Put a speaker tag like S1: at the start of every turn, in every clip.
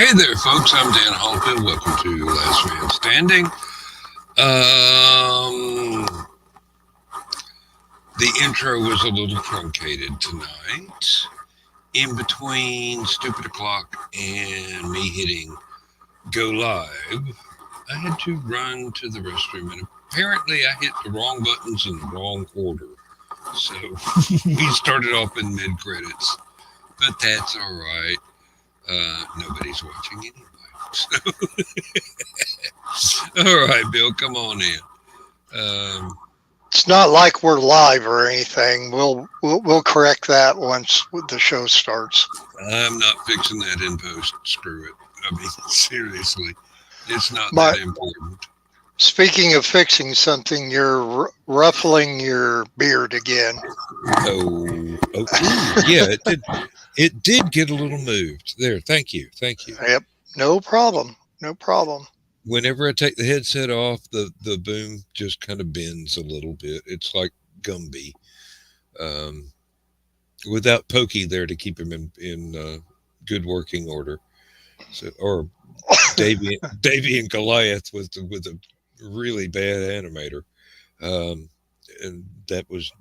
S1: Hey there, folks. I'm Dan Hollifield. Welcome to Last Man Standing. The intro was a little truncated tonight. In between Stupid O'Clock and me hitting go live, I had to run to the restroom, and apparently I hit the wrong buttons in the wrong order. So we started off in mid-credits, but that's all right. Nobody's watching anyway. So all right, Bill, come on in.
S2: It's not like we're live or anything. We'll correct that once the show starts.
S1: I'm not fixing that in post. Screw it. I mean, seriously, it's not that important.
S2: Speaking of fixing something, you're ruffling your beard again.
S1: Oh, yeah, it did. It did get a little moved there. Thank you.
S2: Yep, no problem.
S1: Whenever I take the headset off, the boom just kind of bends a little bit. It's like Gumby, without Pokey there to keep him in good working order. So, or Davy and Goliath with a really bad animator, and that was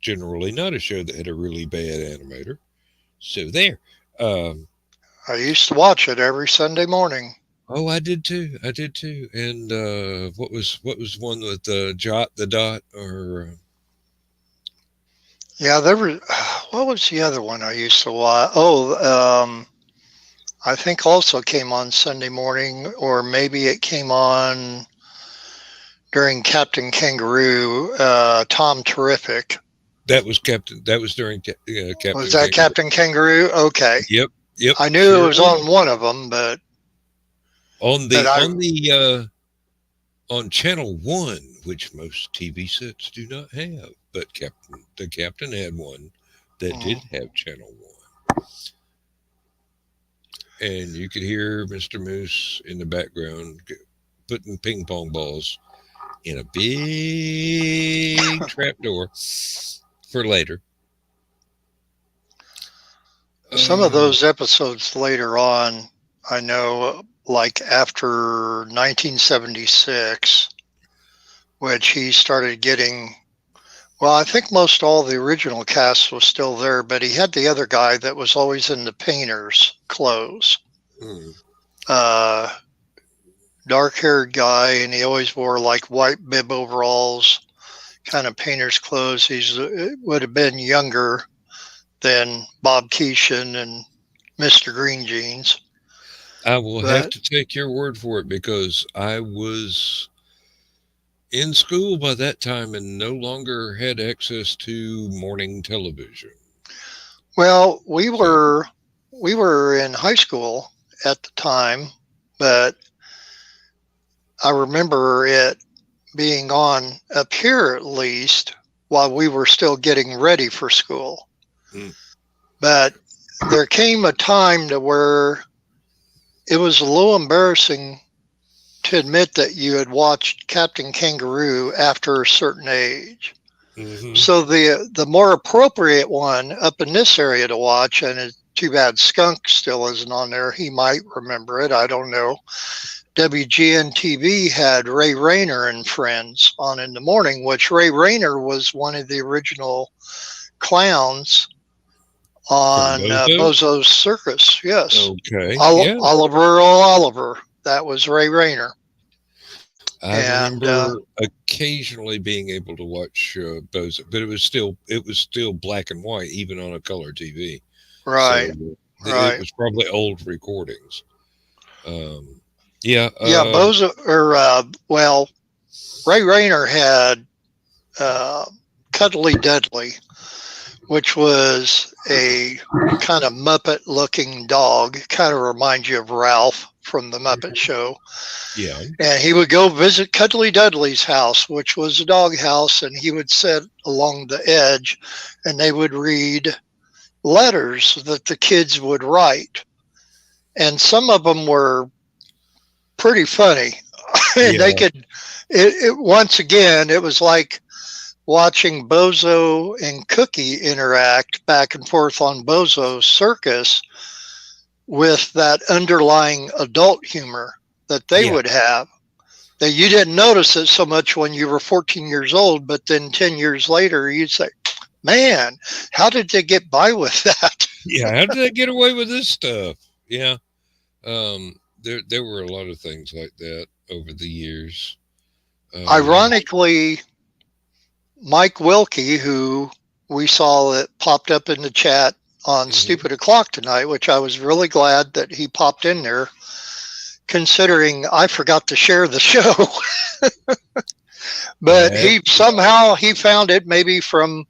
S1: generally not a show that had a really bad animator. So there.
S2: I used to watch it every Sunday morning.
S1: Oh, I did too. And what was one with Jot the Dot or?
S2: Yeah, there was. What was the other one I used to watch? I think also came on Sunday morning, or maybe it came on during Captain Kangaroo. Tom Terrific.
S1: That was Captain. That was during Captain.
S2: Was that Kangaroo? Captain Kangaroo? Okay.
S1: Yep.
S2: I knew it was on one of them, but
S1: on Channel 1, which most TV sets do not have, but the Captain had one that did have Channel 1, and you could hear Mr. Moose in the background putting ping pong balls in a big trapdoor for later.
S2: Some of those episodes later on, I know, like after 1976, which he started getting, well, I think most all the original cast was still there, but he had the other guy that was always in the painter's clothes. Dark-haired guy, and he always wore like white bib overalls, kind of painter's clothes. Would have been younger than Bob Keeshan and Mr. Green Jeans.
S1: I will have to take your word for it, because I was in school by that time and no longer had access to morning television.
S2: Well, we were in high school at the time, but I remember it being on up here at least while we were still getting ready for school. But there came a time to where it was a little embarrassing to admit that you had watched Captain Kangaroo after a certain age. So the more appropriate one up in this area to watch, and it's too bad Skunk still isn't on there. He might remember it. I don't know. WGN-TV had Ray Rayner and Friends on in the morning, which Ray Rayner was one of the original clowns on Bozo's Circus. Yes.
S1: Okay.
S2: Oliver. That was Ray Rayner.
S1: I remember occasionally being able to watch Bozo, but it was still black and white, even on a color TV.
S2: Right.
S1: So it was probably old recordings.
S2: Bozo, Ray Rayner had Cuddly Dudley, which was a kind of Muppet-looking dog. Kind of reminds you of Ralph from the Muppet Show.
S1: Yeah.
S2: And he would go visit Cuddly Dudley's house, which was a dog house, and he would sit along the edge, and they would read letters that the kids would write. And some of them were pretty funny. And they could, once again, it was like watching Bozo and Cookie interact back and forth on Bozo's Circus. with that underlying adult humor that they would have. That you didn't notice it so much when you were 14 years old, but then 10 years later, you'd say, man, how did they get by with that?
S1: Yeah, how did they get away with this stuff? Yeah. There were a lot of things like that over the years.
S2: Ironically, Mike Wilkie, who we saw that popped up in the chat on Stupid O'Clock tonight, which I was really glad that he popped in there, considering I forgot to share the show. But he found it maybe from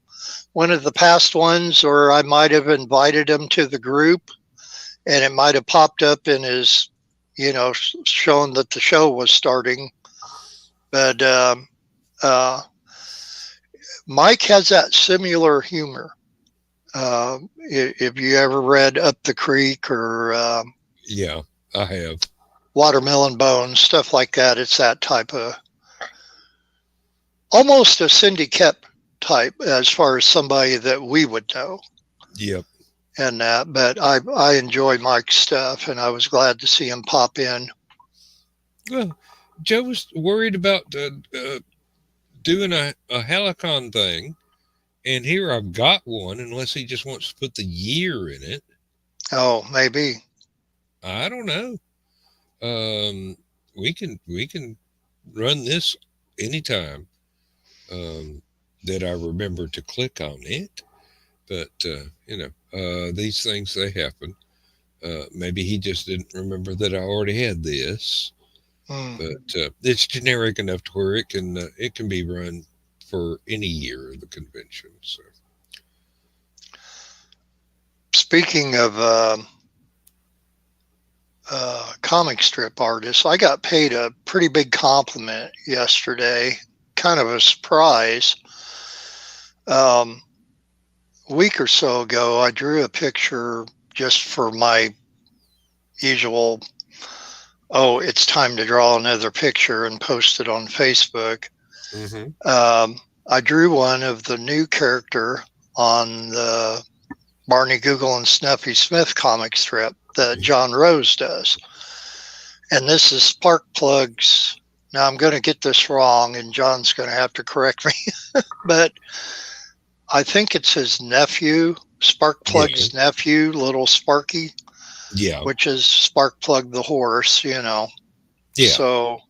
S2: one of the past ones, or I might have invited him to the group, and it might have popped up in his, shown that the show was starting. But Mike has that similar humor. If you ever read Up the Creek or
S1: yeah, I have.
S2: Watermelon Bones, stuff like that, it's that type of, almost a Cindy Kep type as far as somebody that we would know.
S1: Yep.
S2: And that, but I enjoy Mike's stuff, and I was glad to see him pop in.
S1: Well, Joe was worried about doing a Hallowcon thing, and here I've got one, unless he just wants to put the year in it.
S2: Oh, maybe.
S1: I don't know. We can run this anytime that I remember to click on it. But these things, they happen. Maybe he just didn't remember that I already had this. But it's generic enough to where it can be run for any year of the convention. So,
S2: speaking of comic strip artists, I got paid a pretty big compliment yesterday, kind of a surprise. A week or so ago, I drew a picture just for my usual, it's time to draw another picture, and post it on Facebook. I drew one of the new character on the Barney Google and Snuffy Smith comic strip that John Rose does. And this is Sparkplug's. Now I'm going to get this wrong, and John's going to have to correct me, but I think it's his nephew, Sparkplug's nephew, little Sparky.
S1: Yeah.
S2: Which is Sparkplug the horse, Yeah. So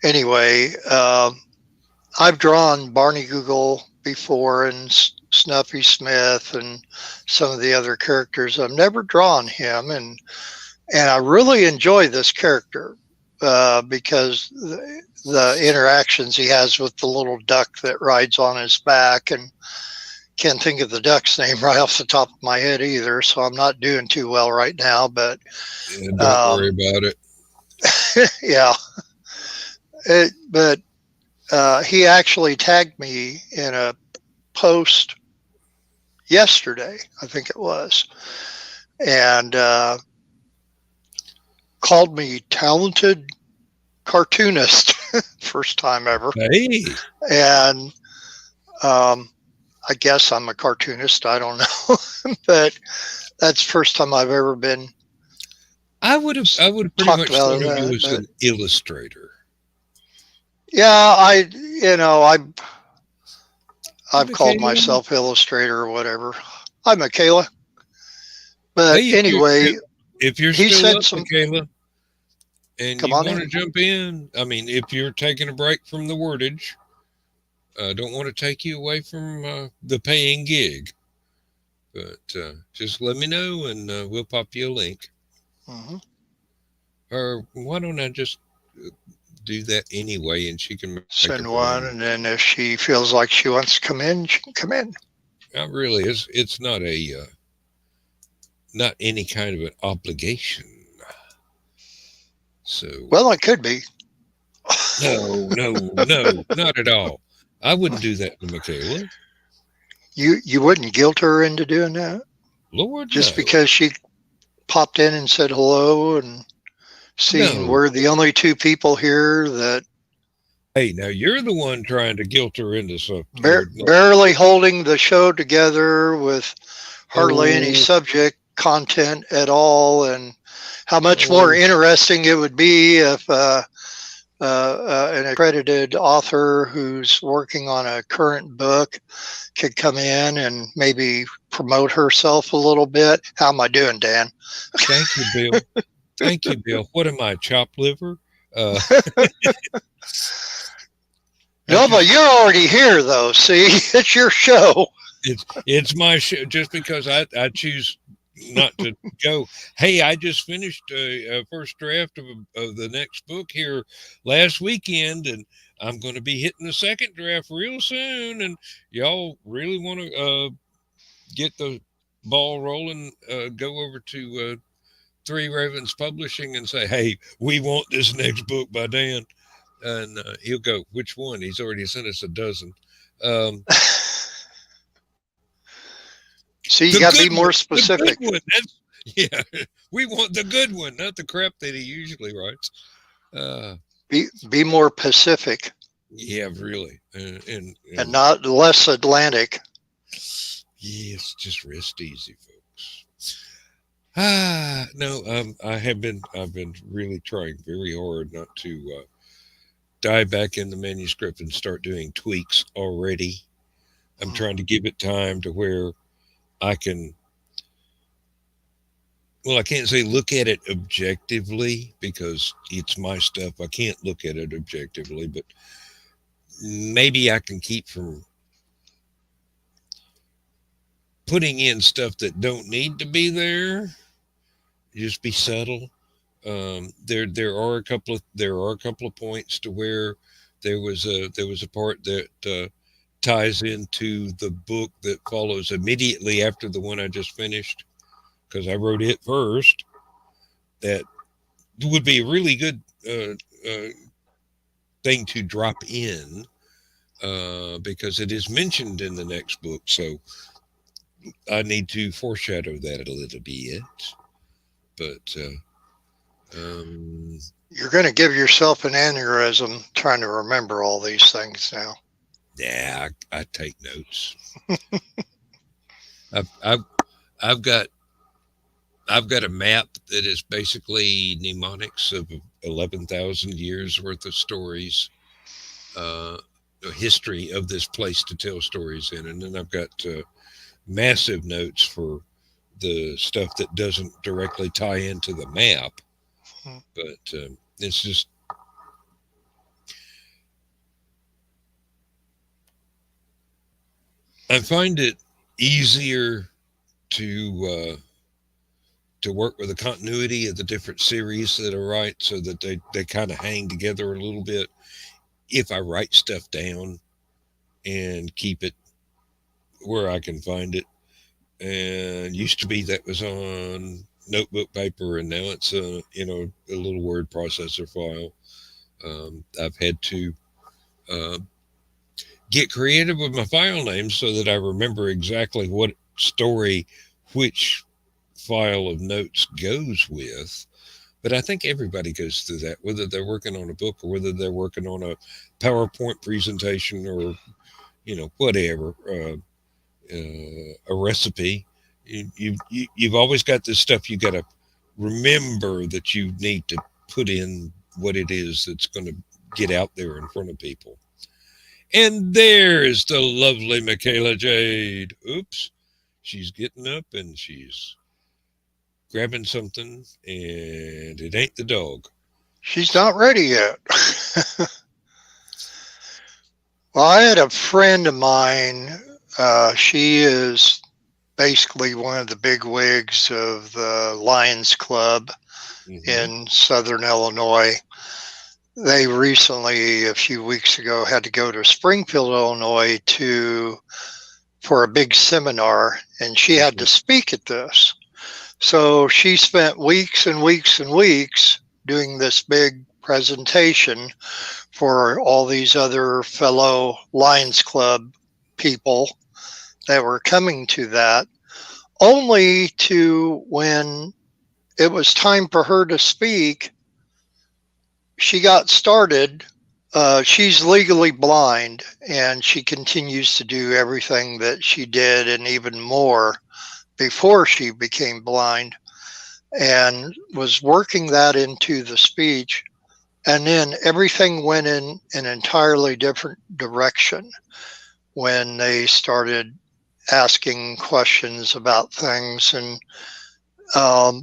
S2: anyway, I've drawn Barney Google before, and Snuffy Smith, and some of the other characters. I've never drawn him, and I really enjoy this character because the interactions he has with the little duck that rides on his back, and can't think of the duck's name right off the top of my head either, so I'm not doing too well right now. But
S1: don't worry about it.
S2: Yeah. But he actually tagged me in a post yesterday, I think it was, and called me talented cartoonist. First time ever.
S1: Hey.
S2: And I guess I'm a cartoonist. I don't know, but that's the first time I've ever been.
S1: I would have pretty much thought of you as an illustrator.
S2: Yeah, I've called myself illustrator or whatever. Hi, Michaela. But anyway,
S1: if you're still up, Michaela, and you want to jump in, I mean, if you're taking a break from the wordage, don't want to take you away from the paying gig, but just let me know, and we'll pop you a link. Or why don't I just do that anyway, and she can
S2: send one, and then if she feels like she wants to come in, she can come in.
S1: Not really. It's not not any kind of an obligation. So
S2: well, it could be.
S1: No, not at all. I wouldn't do that to Michaela.
S2: You wouldn't guilt her into doing that?
S1: Lord,
S2: just because she popped in and said hello, and seeing we're the only two people here that.
S1: Hey, now you're the one trying to guilt her into something.
S2: Barely holding the show together with hardly any subject content at all, and how much more interesting it would be if an accredited author who's working on a current book could come in and maybe promote herself a little bit. How am I doing, Dan?
S1: Thank you, Bill. Thank you, Bill. What am I, chopped liver?
S2: No, but you're already here, though. See, it's your show.
S1: It's my show. Just because I choose not to go. Hey, I just finished a first draft of the next book here last weekend, and I'm going to be hitting the second draft real soon. And y'all really want to get the ball rolling? Go over to Three Ravens Publishing and say, "Hey, we want this next book by Dan." And he'll go, "Which one?" He's already sent us a dozen.
S2: See, you got to be more specific.
S1: Yeah, we want the good one, not the crap that he usually writes.
S2: Be more Pacific.
S1: Yeah, really, and
S2: not less Atlantic.
S1: Yes, just rest easy, folks. No, I've been really trying very hard not to dive back in the manuscript and start doing tweaks already. I'm trying to give it time to where I can, well, I can't say look at it objectively because it's my stuff. I can't look at it objectively, but maybe I can keep from putting in stuff that don't need to be there. Just be subtle. There are a couple of points to where there was a part that ties into the book that follows immediately after the one I just finished, because I wrote it first. That would be a really good thing to drop in because it is mentioned in the next book. So I need to foreshadow that a little bit. But
S2: you're going to give yourself an aneurysm trying to remember all these things now.
S1: Yeah, I take notes. I've got a map that is basically mnemonics of 11,000 years worth of stories, a history of this place to tell stories in, and then I've got massive notes for the stuff that doesn't directly tie into the map, but it's just I find it easier to work with the continuity of the different series that I write, so that they kind of hang together a little bit if I write stuff down and keep it where I can find it. And used to be that was on notebook paper, and now it's a little word processor file. I've had to get creative with my file names so that I remember exactly what story which file of notes goes with. But I think everybody goes through that, whether they're working on a book or whether they're working on a PowerPoint presentation or whatever, a recipe. You've always got this stuff you got to remember that you need to put in what it is that's going to get out there in front of people. And there's the lovely Michaela Jade. Oops, she's getting up and she's grabbing something, and it ain't the dog.
S2: She's not ready yet. Well, I had a friend of mine. She is basically one of the big wigs of the Lions Club in Southern Illinois. They recently, a few weeks ago, had to go to Springfield, Illinois for a big seminar, and she had to speak at this. So she spent weeks and weeks and weeks doing this big presentation for all these other fellow Lions Club people that were coming to that, only to, when it was time for her to speak, she got started. She's legally blind, and she continues to do everything that she did and even more before she became blind, and was working that into the speech. And then everything went in an entirely different direction when they started asking questions about things. And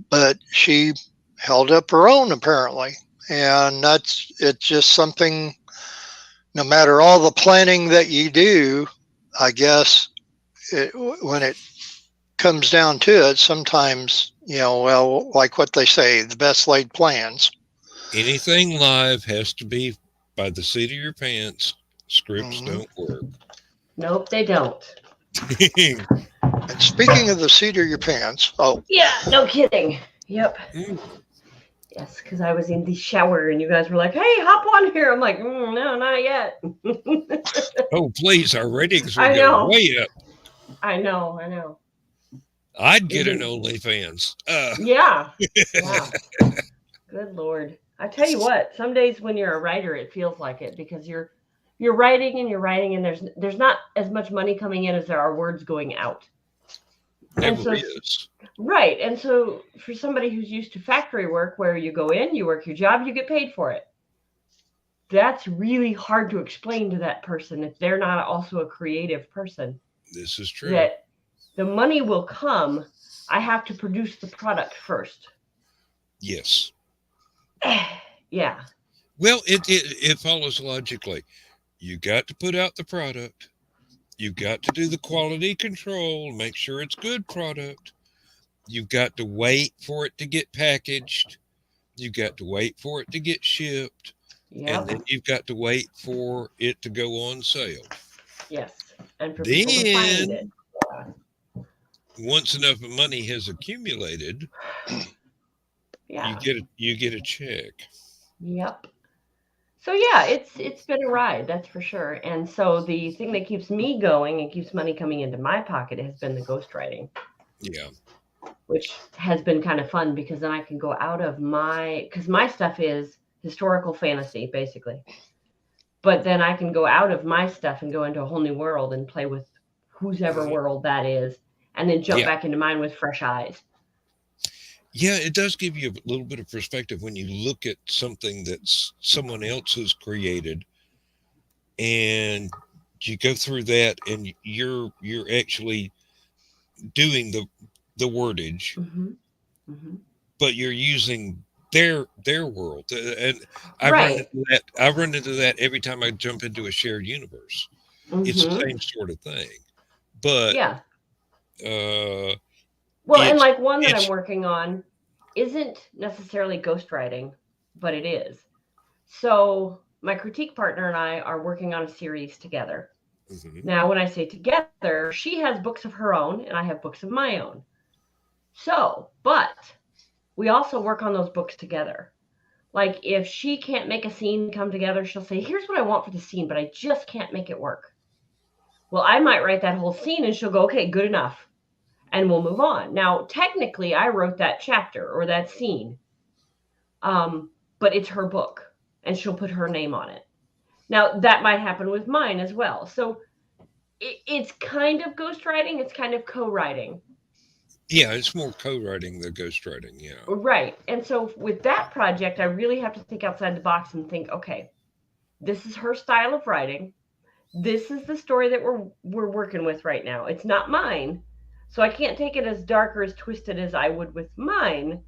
S2: but she held up her own apparently, and it's just something. No matter all the planning that you do, I guess when it comes down to it, sometimes, well, like what they say, the best laid plans.
S1: Anything live has to be by the seat of your pants. Scripts
S2: Mm-hmm.
S1: don't work.
S3: Nope, they don't.
S2: And speaking of the seat of your pants,
S3: yeah, no kidding. Yep. Yes, because I was in the shower and you guys were like, "Hey, hop on here." I'm like, "No, not yet."
S1: Oh, please, our ratings will
S3: I
S1: go
S3: know.
S1: way up.
S3: I know.
S1: I'd get an OnlyFans.
S3: Yeah. Good Lord. I tell you what, some days when you're a writer, it feels like it because you're writing and there's not as much money coming in as there are words going out.
S1: Never is.
S3: Right. And so for somebody who's used to factory work where you go in, you work your job, you get paid for it. That's really hard to explain to that person if they're not also a creative person.
S1: This is true.
S3: That the money will come. I have to produce the product first.
S1: Yes.
S3: Yeah.
S1: Well, it follows logically. You got to put out the product. You've got to do the quality control, make sure it's good product. You've got to wait for it to get packaged. You've got to wait for it to get shipped.
S3: Yep.
S1: And then you've got to wait for it to go on sale.
S3: Yes. And for people to find it.
S1: Once enough money has accumulated,
S3: yeah,
S1: you get a check.
S3: Yep. So yeah, it's been a ride, that's for sure. And so the thing that keeps me going and keeps money coming into my pocket has been the ghostwriting.
S1: Yeah.
S3: Which has been kind of fun because then I can go out of because my stuff is historical fantasy, basically. But then I can go out of my stuff and go into a whole new world and play with whosever world that is, and then jump back into mine with fresh eyes.
S1: Yeah, it does give you a little bit of perspective when you look at something that someone else has created, and you go through that, and you're actually doing the wordage, but you're using their world, and I run into that every time I jump into a shared universe. It's the same sort of thing, but
S3: yeah. Well, and like one that I'm working on isn't necessarily ghostwriting, but it is. So my critique partner and I are working on a series together. Now, when I say together, she has books of her own and I have books of my own. So, but we also work on those books together. Like if she can't make a scene come together, she'll say, "Here's what I want for the scene, but I just can't make it work." Well, I might write that whole scene and she'll go, "Okay, good enough." And we'll move on. Now, technically, I wrote that chapter or that scene, but it's her book, and she'll put her name on it. Now, that might happen with mine as well. So it's kind of ghostwriting. It's kind of co-writing.
S1: Yeah, it's more co-writing than ghostwriting, yeah.
S3: Right. And so with that project, I really have to think outside the box and think, okay, this is her style of writing. This is the story that we're working with right now. It's not mine. So I can't take it as dark or as twisted as I would with mine,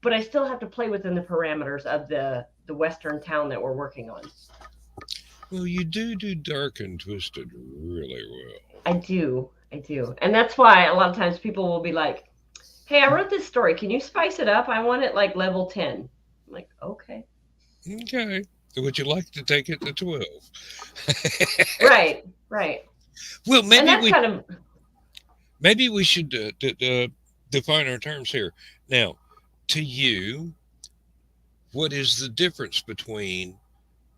S3: but I still have to play within the parameters of the Western town that we're working on.
S1: Well, you do dark and twisted really well.
S3: I do. And that's why a lot of times people will be like, "Hey, I wrote this story. Can you spice it up? I want it like level 10. I'm like, okay.
S1: Okay. Would you like to take it to 12?
S3: Right.
S1: Well, maybe we should define our terms here. Now, to you, what is the difference between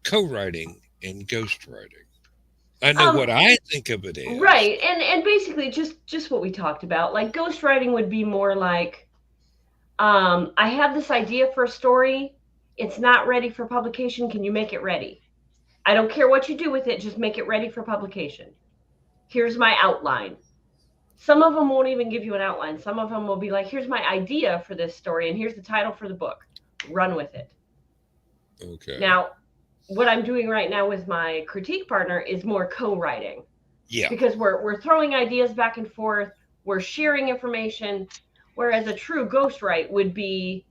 S1: co-writing and ghostwriting? I know what I think of it as.
S3: Right. And basically just what we talked about. Like ghostwriting would be more like, I have this idea for a story. It's not ready for publication. Can you make it ready? I don't care what you do with it. Just make it ready for publication. Here's my outline. Some of them won't even give you an outline. Some of them will be like, here's my idea for this story, and here's the title for the book. Run with it.
S1: Okay.
S3: Now, what I'm doing right now with my critique partner is more co-writing.
S1: Yeah.
S3: Because we're throwing ideas back and forth. We're sharing information. Whereas a true ghostwrite would be,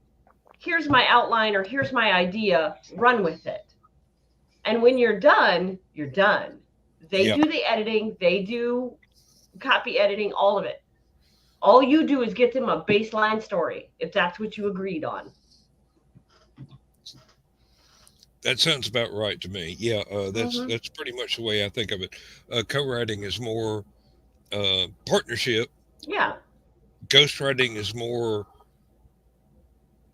S3: here's my outline or here's my idea, run with it. And when you're done, you're done. They do the editing, they do copy editing, all of it. All you do is get them a baseline story, if that's what you agreed on.
S1: That sounds about right to me. Yeah, that's pretty much the way I think of it. Co-writing is more partnership.
S3: Yeah.
S1: Ghostwriting is more,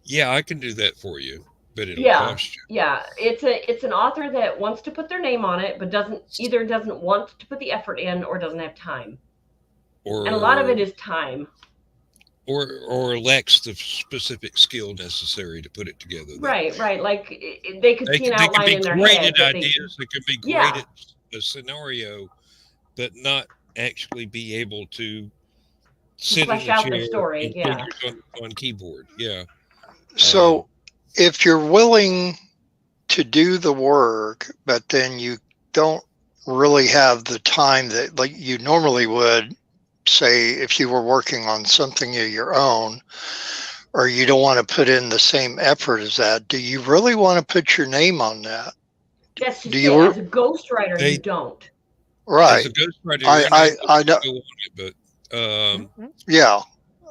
S1: yeah, I can do that for you, but it'll cost you.
S3: Yeah, it's an author that wants to put their name on it, but doesn't want to put the effort in or doesn't have time. And a lot of it is time.
S1: Or lacks the specific skill necessary to put it together.
S3: Right. Like they could see an outline in their head.
S1: Ideas. They could be great at a scenario, but not actually be able to sit
S3: flesh
S1: in the
S3: out
S1: chair
S3: the story.
S1: and fingers on keyboard. Yeah.
S2: So if you're willing to do the work, but then you don't really have the time that like you normally would, say if you were working on something of your own, or you don't want to put in the same effort as that, do you really want to put your name on that?
S3: That's just it. As a ghostwriter, you don't.
S2: Right.
S1: As a ghostwriter,
S2: I know.
S1: But
S2: yeah,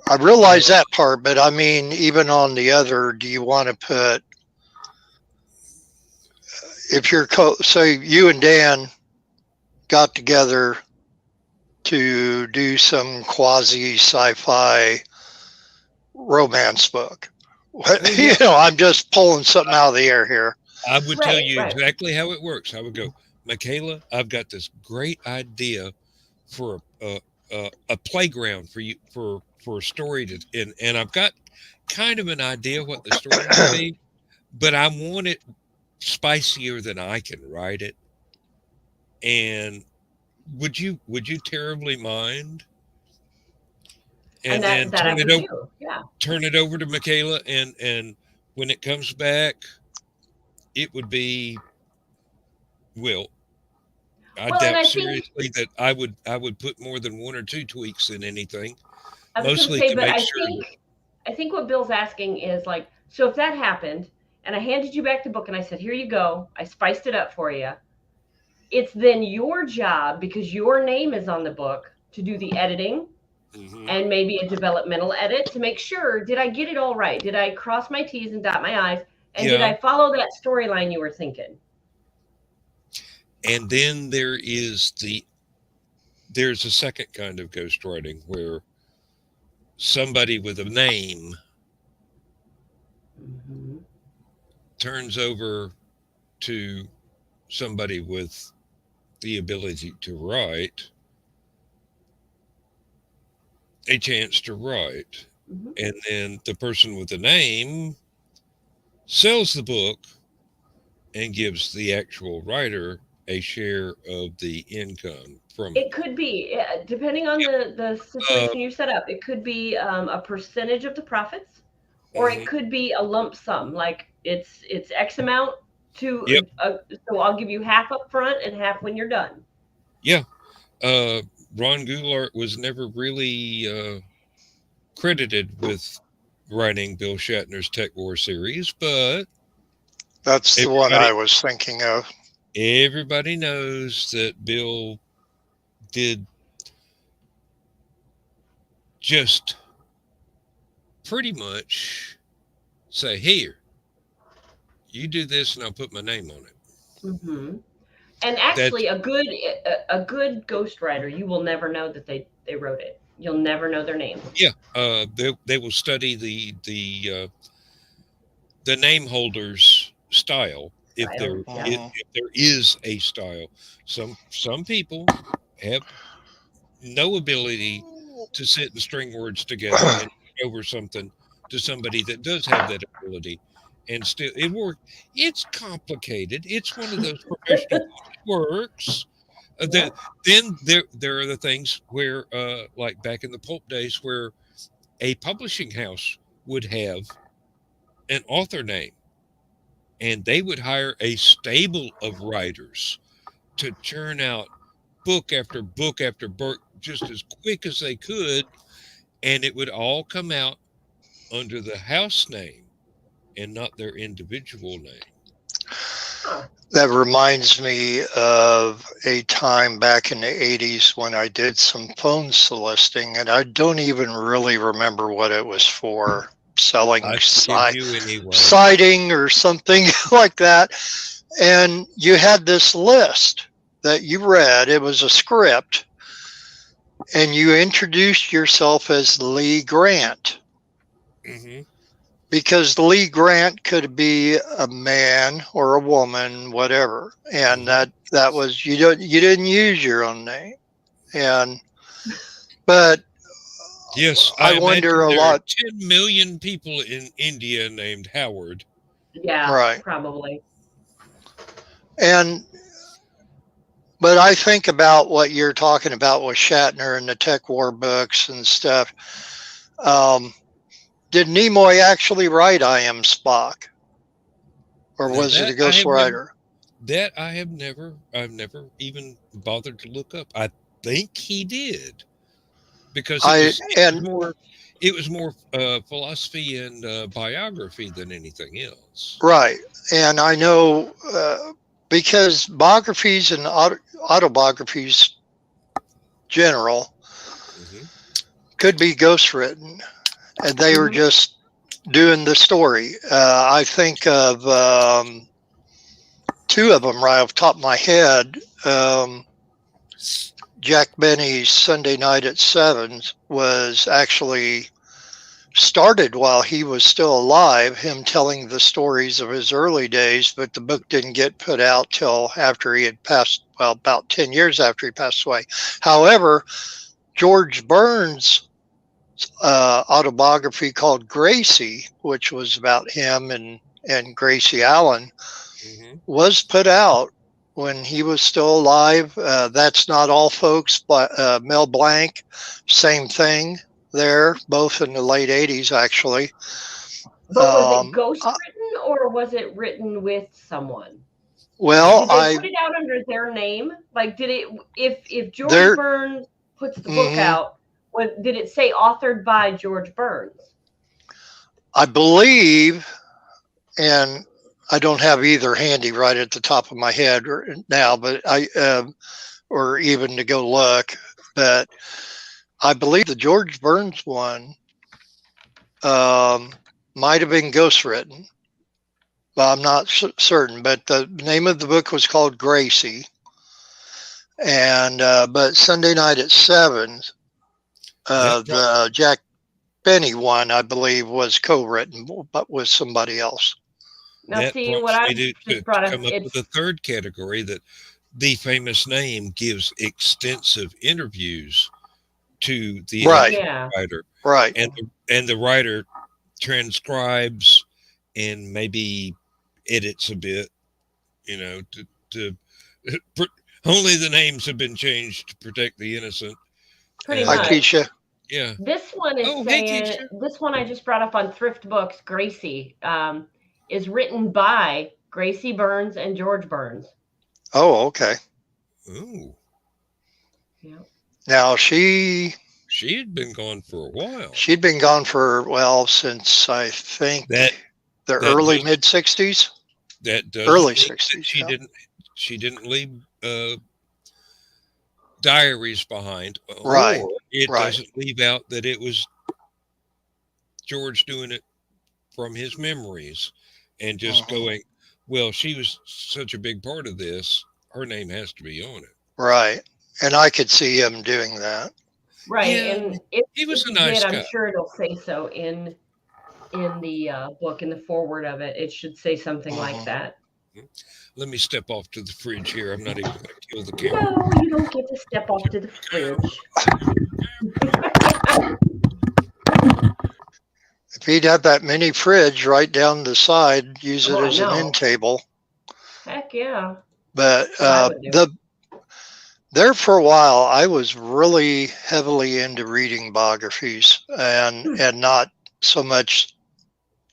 S2: I realize that part, but I mean, even on the other, do you want to put, if you're, say you and Dan got together to do some quasi sci-fi romance book. You know, I'm just pulling something out of the air here.
S1: I would tell you exactly how it works. I would go, Michaela, I've got this great idea for a playground for you for a story to, and I've got kind of an idea what the story will be, but I want it spicier than I can write it. And would you terribly mind? And then turn it over to Michaela, and when it comes back, it would be, I doubt seriously that I would put more than one or two tweaks in anything.
S3: I was going to say, but I think what Bill's asking is like, so if that happened and I handed you back the book and I said, here you go, I spiced it up for you. It's then your job, because your name is on the book, to do the editing and maybe a developmental edit to make sure, did I get it all right? Did I cross my T's and dot my I's? And did I follow that storyline you were thinking?
S1: And then there's a second kind of ghostwriting where somebody with a name turns over to somebody with the ability to write a chance to write. And then the person with the name sells the book and gives the actual writer a share of the income from
S3: it. Could be, depending on the situation you set up, it could be a percentage of the profits, or it could be a lump sum, like it's X amount to so I'll give you half up front and half when you're done.
S1: Ron Goulart was never really credited with writing Bill Shatner's Tech War series, but
S2: that's the one I was thinking of.
S1: Everybody knows that Bill did just pretty much say, here, you do this and I'll put my name on it.
S3: And actually, a good ghostwriter, you will never know that they wrote it. You'll never know their name.
S1: Yeah, they will study the name holder's style. If there is a style, some people have no ability to sit and string words together and over something to somebody that does have that ability, and still it works. It's complicated. It's one of those professional works. Then there are the things where, like back in the pulp days, where a publishing house would have an author name, and they would hire a stable of writers to churn out book after book after book just as quick as they could, and it would all come out under the house name and not their individual name.
S2: That reminds me of a time back in the 80s when I did some phone soliciting, and I don't even really remember what it was for, selling siding or something like that. And you had this list that you read. It was a script, and you introduced yourself as Lee Grant.
S1: Mm-hmm.
S2: Because Lee Grant could be a man or a woman, whatever, and that was you didn't use your own name, but
S1: yes,
S2: I wonder a lot.
S1: 10 million people in India named Howard.
S3: Yeah, right, probably.
S2: But I think about what you're talking about with Shatner and the Tech War books and stuff. Did Nimoy actually write I Am Spock? Or was it a ghostwriter?
S1: I've never even bothered to look up. I think he did. Because it was more philosophy and biography than anything else.
S2: Right. And I know because biographies and autobiographies general could be ghostwritten. And they were just doing the story. I think of two of them right off the top of my head. Jack Benny's Sunday Night at 7 was actually started while he was still alive, him telling the stories of his early days, but the book didn't get put out till after he had passed, well, about 10 years after he passed away. However, George Burns' autobiography called Gracie, which was about him and Gracie Allen, was put out when he was still alive. That's Not All Folks, but Mel Blanc, same thing there, both in the late 80s actually.
S3: But was it ghost written or was it written with someone?
S2: Well,
S3: did they put it out under their name? Like, did it? If George Burns puts the book out, did it say authored by George Burns?
S2: I believe, and I don't have either handy right at the top of my head now, but or even to go look, but I believe the George Burns one might have been ghostwritten. Well, I'm not certain, but the name of the book was called Gracie. And but Sunday Night at 7, the Jack Benny one, I believe, was co-written, but with somebody else.
S3: Now, see what I just brought up.
S1: Come up with a third category that the famous name gives extensive interviews to the writer,
S2: right?
S1: And the writer transcribes and maybe edits a bit, to only the names have been changed to protect the innocent.
S3: Pretty much.
S2: Hi, Keisha.
S1: Yeah.
S3: This one is saying, this one I just brought up on Thrift Books, Gracie, is written by Gracie Burns and George Burns.
S2: Oh, okay.
S1: Ooh.
S3: Yeah.
S2: Now she
S1: had been gone for a while.
S2: She'd been gone for, since I think the early mid 60s.
S1: That does
S2: early 60s.
S1: She didn't leave diaries behind.
S2: Right.
S1: Or it doesn't leave out that it was George doing it from his memories and just going, well, she was such a big part of this, her name has to be on it.
S2: Right. And I could see him doing that.
S3: Right. Yeah, and if
S1: he was a nice guy.
S3: I'm sure it'll say so in the book, in the foreword of it. It should say something like that.
S1: Let me step off to the fridge here. I'm not even going to kill the camera.
S3: No, you don't get to step off to the fridge.
S2: If he'd had that mini fridge right down the side, use it as an end table.
S3: Heck yeah.
S2: But there for a while, I was really heavily into reading biographies and not so much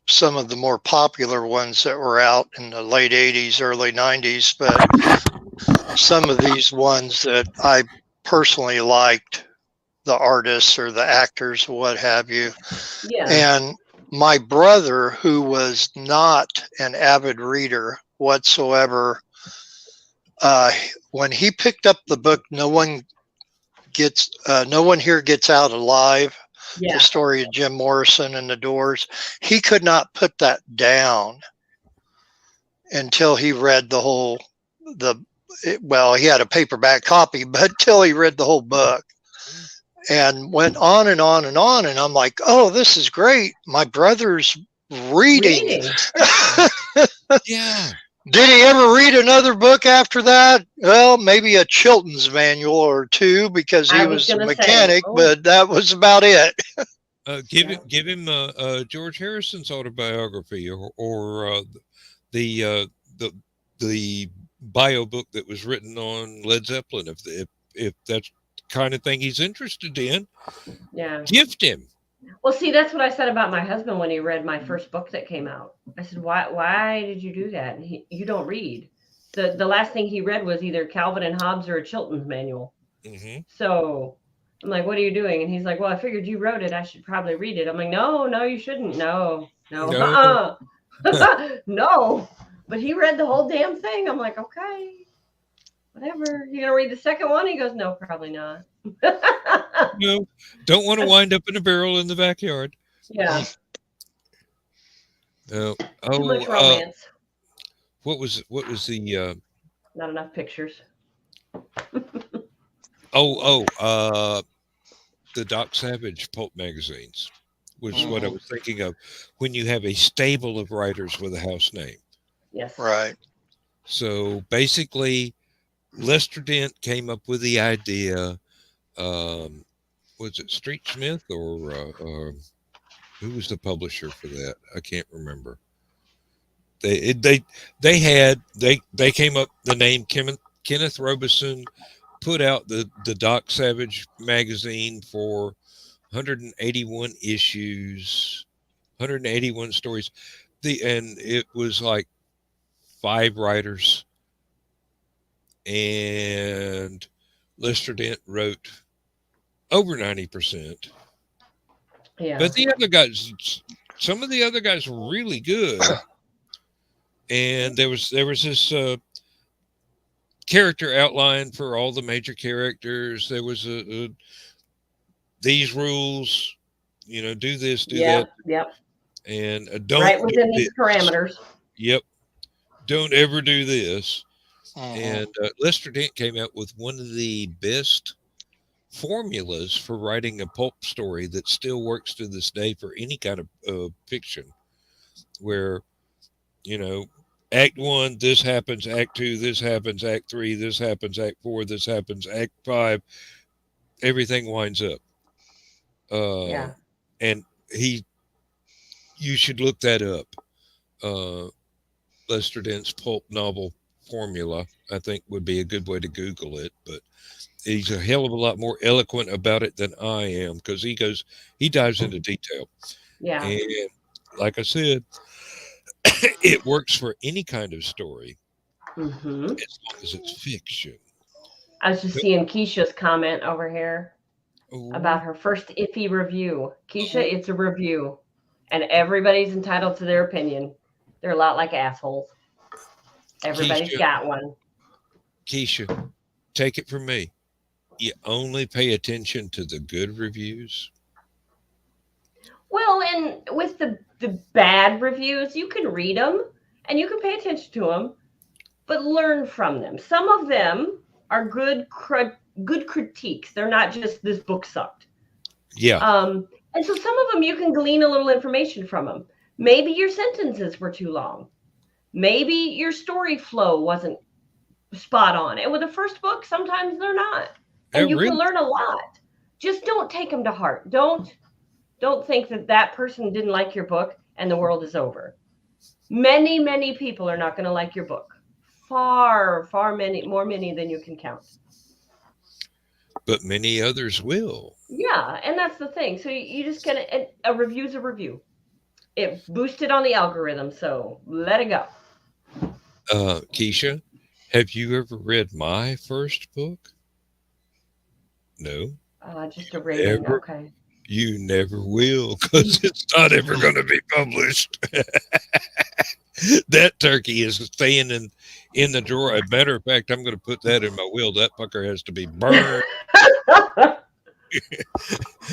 S2: some of the more popular ones that were out in the late 80s, early 90s, but some of these ones that I personally liked, the artists or the actors, what have you.
S3: Yeah.
S2: And my brother, who was not an avid reader whatsoever, when he picked up the book, no one here gets out alive.
S3: Yeah.
S2: The story of Jim Morrison and the Doors. He could not put that down until he read the whole, he had a paperback copy, but till he read the whole book. And went on and on and on. And I'm like, oh, this is great. My brother's reading.
S1: Yeah.
S2: Did he ever read another book after that? Well, maybe a Chilton's manual or two because he was a mechanic, but that was about it.
S1: Give him George Harrison's autobiography or the bio book that was written on Led Zeppelin. If that's the kind of thing he's interested in, gift him.
S3: Well, see, that's what I said about my husband when he read my first book that came out. I said, why did you do that? And you don't read. The last thing he read was either Calvin and Hobbes or a Chilton's manual. Mm-hmm. So I'm like, what are you doing? And he's like, well, I figured you wrote it. I should probably read it. I'm like, no, you shouldn't. No. No. But he read the whole damn thing. I'm like, okay, whatever. You gonna read the second one? He goes, no, probably not.
S1: No, don't want to wind up in a barrel in the backyard.
S3: Yeah.
S1: No.
S3: Too much romance.
S1: What was the?
S3: Not enough pictures.
S1: The Doc Savage pulp magazines was what I was thinking of when you have a stable of writers with a house name.
S3: Yes.
S2: Right.
S1: So basically, Lester Dent came up with the idea. Was it Street Smith or who was the publisher for that? I can't remember. They came up the name Kenneth Robeson put out the Doc Savage magazine for 181 issues, 181 stories. And it was like 5 writers, and Lester Dent wrote over 90%.
S3: Yeah.
S1: But the other guys, some of the other guys were really good. And there was this character outline for all the major characters. There was these rules, do this, do that.
S3: Yep.
S1: And don't
S3: right within these parameters.
S1: Yep. Don't ever do this. And Lester Dent came out with one of the best formulas for writing a pulp story that still works to this day for any kind of fiction, where, Act 1, this happens, Act 2, this happens, Act 3, this happens, Act 4, this happens, Act 5, everything winds up. And you should look that up. Lester Dent's pulp novel formula, I think, would be a good way to Google it, but he's a hell of a lot more eloquent about it than I am, because he dives into detail.
S3: Yeah.
S1: And like I said, it works for any kind of story, as long as it's fiction.
S3: I was just seeing Keisha's comment over here about her first iffy review. Keisha, it's a review, and everybody's entitled to their opinion. They're a lot like assholes. Everybody's got one.
S1: Keisha, take it from me. You only pay attention to the good reviews.
S3: Well, and with the bad reviews, you can read them and you can pay attention to them, but learn from them. Some of them are good critiques. They're not just this book sucked.
S1: Yeah.
S3: And so some of them you can glean a little information from them. Maybe your sentences were too long. Maybe your story flow wasn't spot on. And with the first book, sometimes they're not. And you can learn a lot. Just don't take them to heart. Don't think that person didn't like your book and the world is over. Many, many people are not going to like your book. Far, far more many than you can count.
S1: But many others will.
S3: Yeah, and that's the thing. So you just get a review's a review. It boosted on the algorithm, so let it go.
S1: Keisha, have you ever read my first book? No.
S3: Just a rating.
S1: Ever?
S3: Okay.
S1: You never will, because it's not ever going to be published. That turkey is staying in the drawer. As a matter of fact, I'm going to put that in my will. That fucker has to be burned.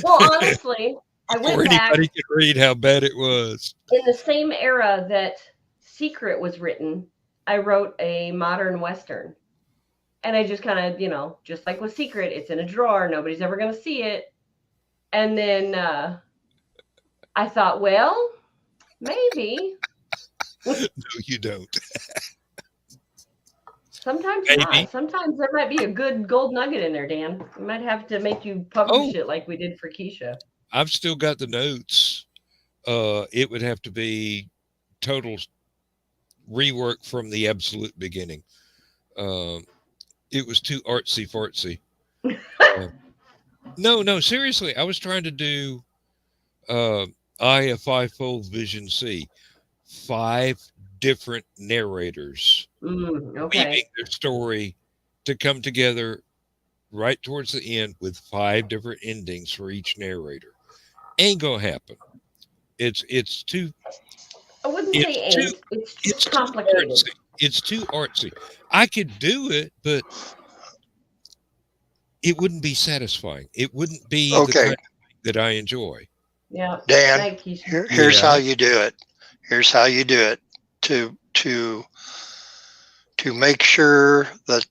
S3: Well, honestly, I
S1: Before
S3: went back
S1: anybody can read how bad it was.
S3: in the same era that Secret was written. I wrote a modern Western. And I just kind of, just like with Secret, it's in a drawer. Nobody's ever going to see it. And then I thought, well, maybe.
S1: No, you don't.
S3: Sometimes
S1: Maybe.
S3: not. Sometimes there might be a good gold nugget in there, Dan. We might have to make you publish it like we did for Keisha.
S1: I've still got the notes. It would have to be total rework from the absolute beginning. It was too artsy fartsy. No, seriously. I was trying to do a fivefold vision C. 5 different narrators
S3: Okay.
S1: weaving their story to come together right towards the end with 5 different endings for each narrator. Ain't gonna happen. It's too.
S3: I wouldn't say ain't. It's complicated.
S1: It's too artsy. I could do it, but it wouldn't be satisfying. It wouldn't be the kind of thing that I enjoy.
S3: Yeah.
S2: Dan, here's how you do it. Here's how you do it to make sure that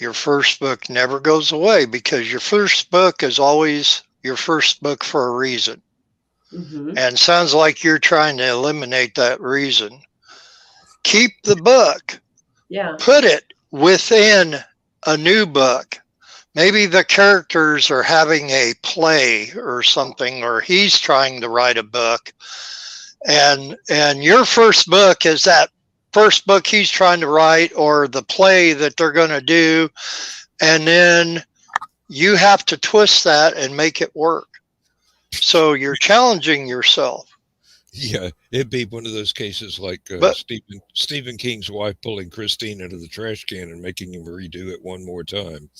S2: your first book never goes away, because your first book is always your first book for a reason.
S3: Mm-hmm.
S2: And sounds like you're trying to eliminate that reason. Keep the book.
S3: Yeah.
S2: Put it within a new book. Maybe the characters are having a play or something, or he's trying to write a book. And your first book is that first book he's trying to write, or the play that they're going to do. And then you have to twist that and make it work. So you're challenging yourself.
S1: Yeah, it'd be one of those cases like Stephen King's wife pulling Christine out of the trash can and making him redo it one more time.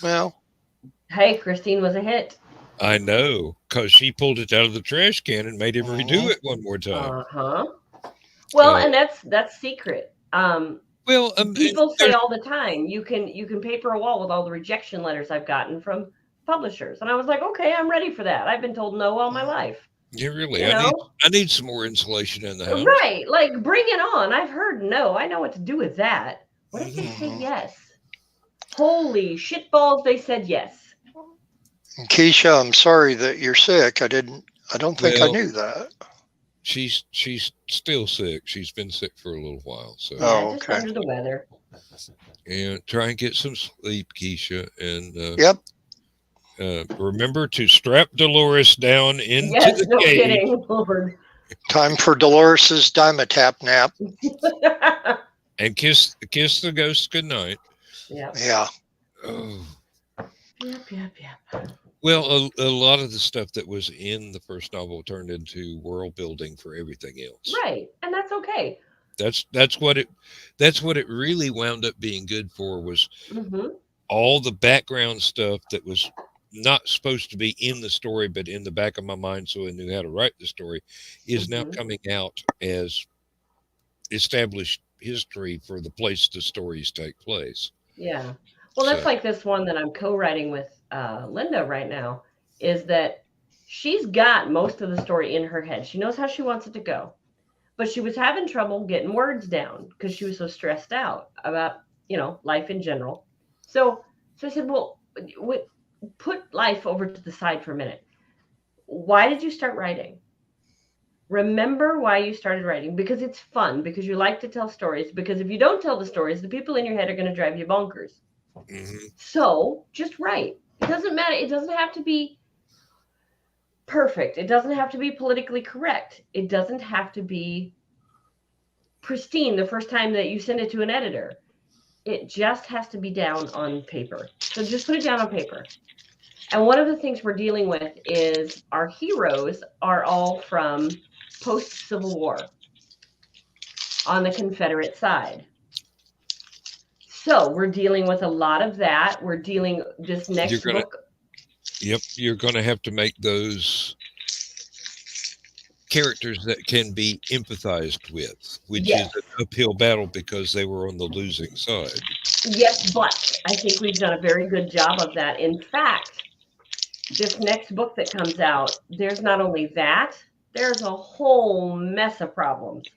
S2: Well,
S3: hey, Christine was a hit.
S1: I know, because she pulled it out of the trash can and made him redo it one more time.
S3: Well, and that's Secret.
S1: Well,
S3: people say all the time, you can paper a wall with all the rejection letters I've gotten from publishers, and I was like, okay, I'm ready for that. I've been told no all my life.
S1: Yeah, really. I need some more insulation in the house.
S3: Right, like bring it on. I've heard no. I know what to do with that. What if they say yes? Holy shitballs! They said yes.
S2: Keisha, I'm sorry that you're sick. I don't think I knew that.
S1: She's still sick. She's been sick for a little while. So
S3: just under the weather.
S1: And try and get some sleep, Keisha. And
S2: yep.
S1: Remember to strap Dolores down into the
S3: no
S1: cage.
S3: Kidding, Lord.
S2: Time for Dolores's Dimetap nap.
S1: And kiss the ghost goodnight.
S2: Yeah.
S1: Oh.
S3: Yep.
S1: Well, a lot of the stuff that was in the first novel turned into world building for everything else.
S3: Right, and that's okay.
S1: That's what it really wound up being good for, was all the background stuff that was not supposed to be in the story, but in the back of my mind, so I knew how to write the story, is now coming out as established history for the place the stories take place.
S3: Yeah. Well, that's like this one that I'm co-writing with Linda right now, is that she's got most of the story in her head. She knows how she wants it to go, but she was having trouble getting words down because she was so stressed out about, life in general. So I said, well, put life over to the side for a minute. Why did you start writing? Remember why you started writing. Because it's fun, because you like to tell stories, because if you don't tell the stories, the people in your head are going to drive you bonkers. So just write. It doesn't matter. It doesn't have to be perfect. It doesn't have to be politically correct. It doesn't have to be pristine the first time that you send it to an editor. It just has to be down on paper. So just put it down on paper. And one of the things we're dealing with is our heroes are all from post-Civil War on the Confederate side. So we're dealing with a lot of that. We're dealing this next book.
S1: Yep, you're going to have to make those characters that can be empathized with, which is an uphill battle because they were on the losing side.
S3: Yes, but I think we've done a very good job of that. In fact, this next book that comes out, there's not only that, there's a whole mess of problems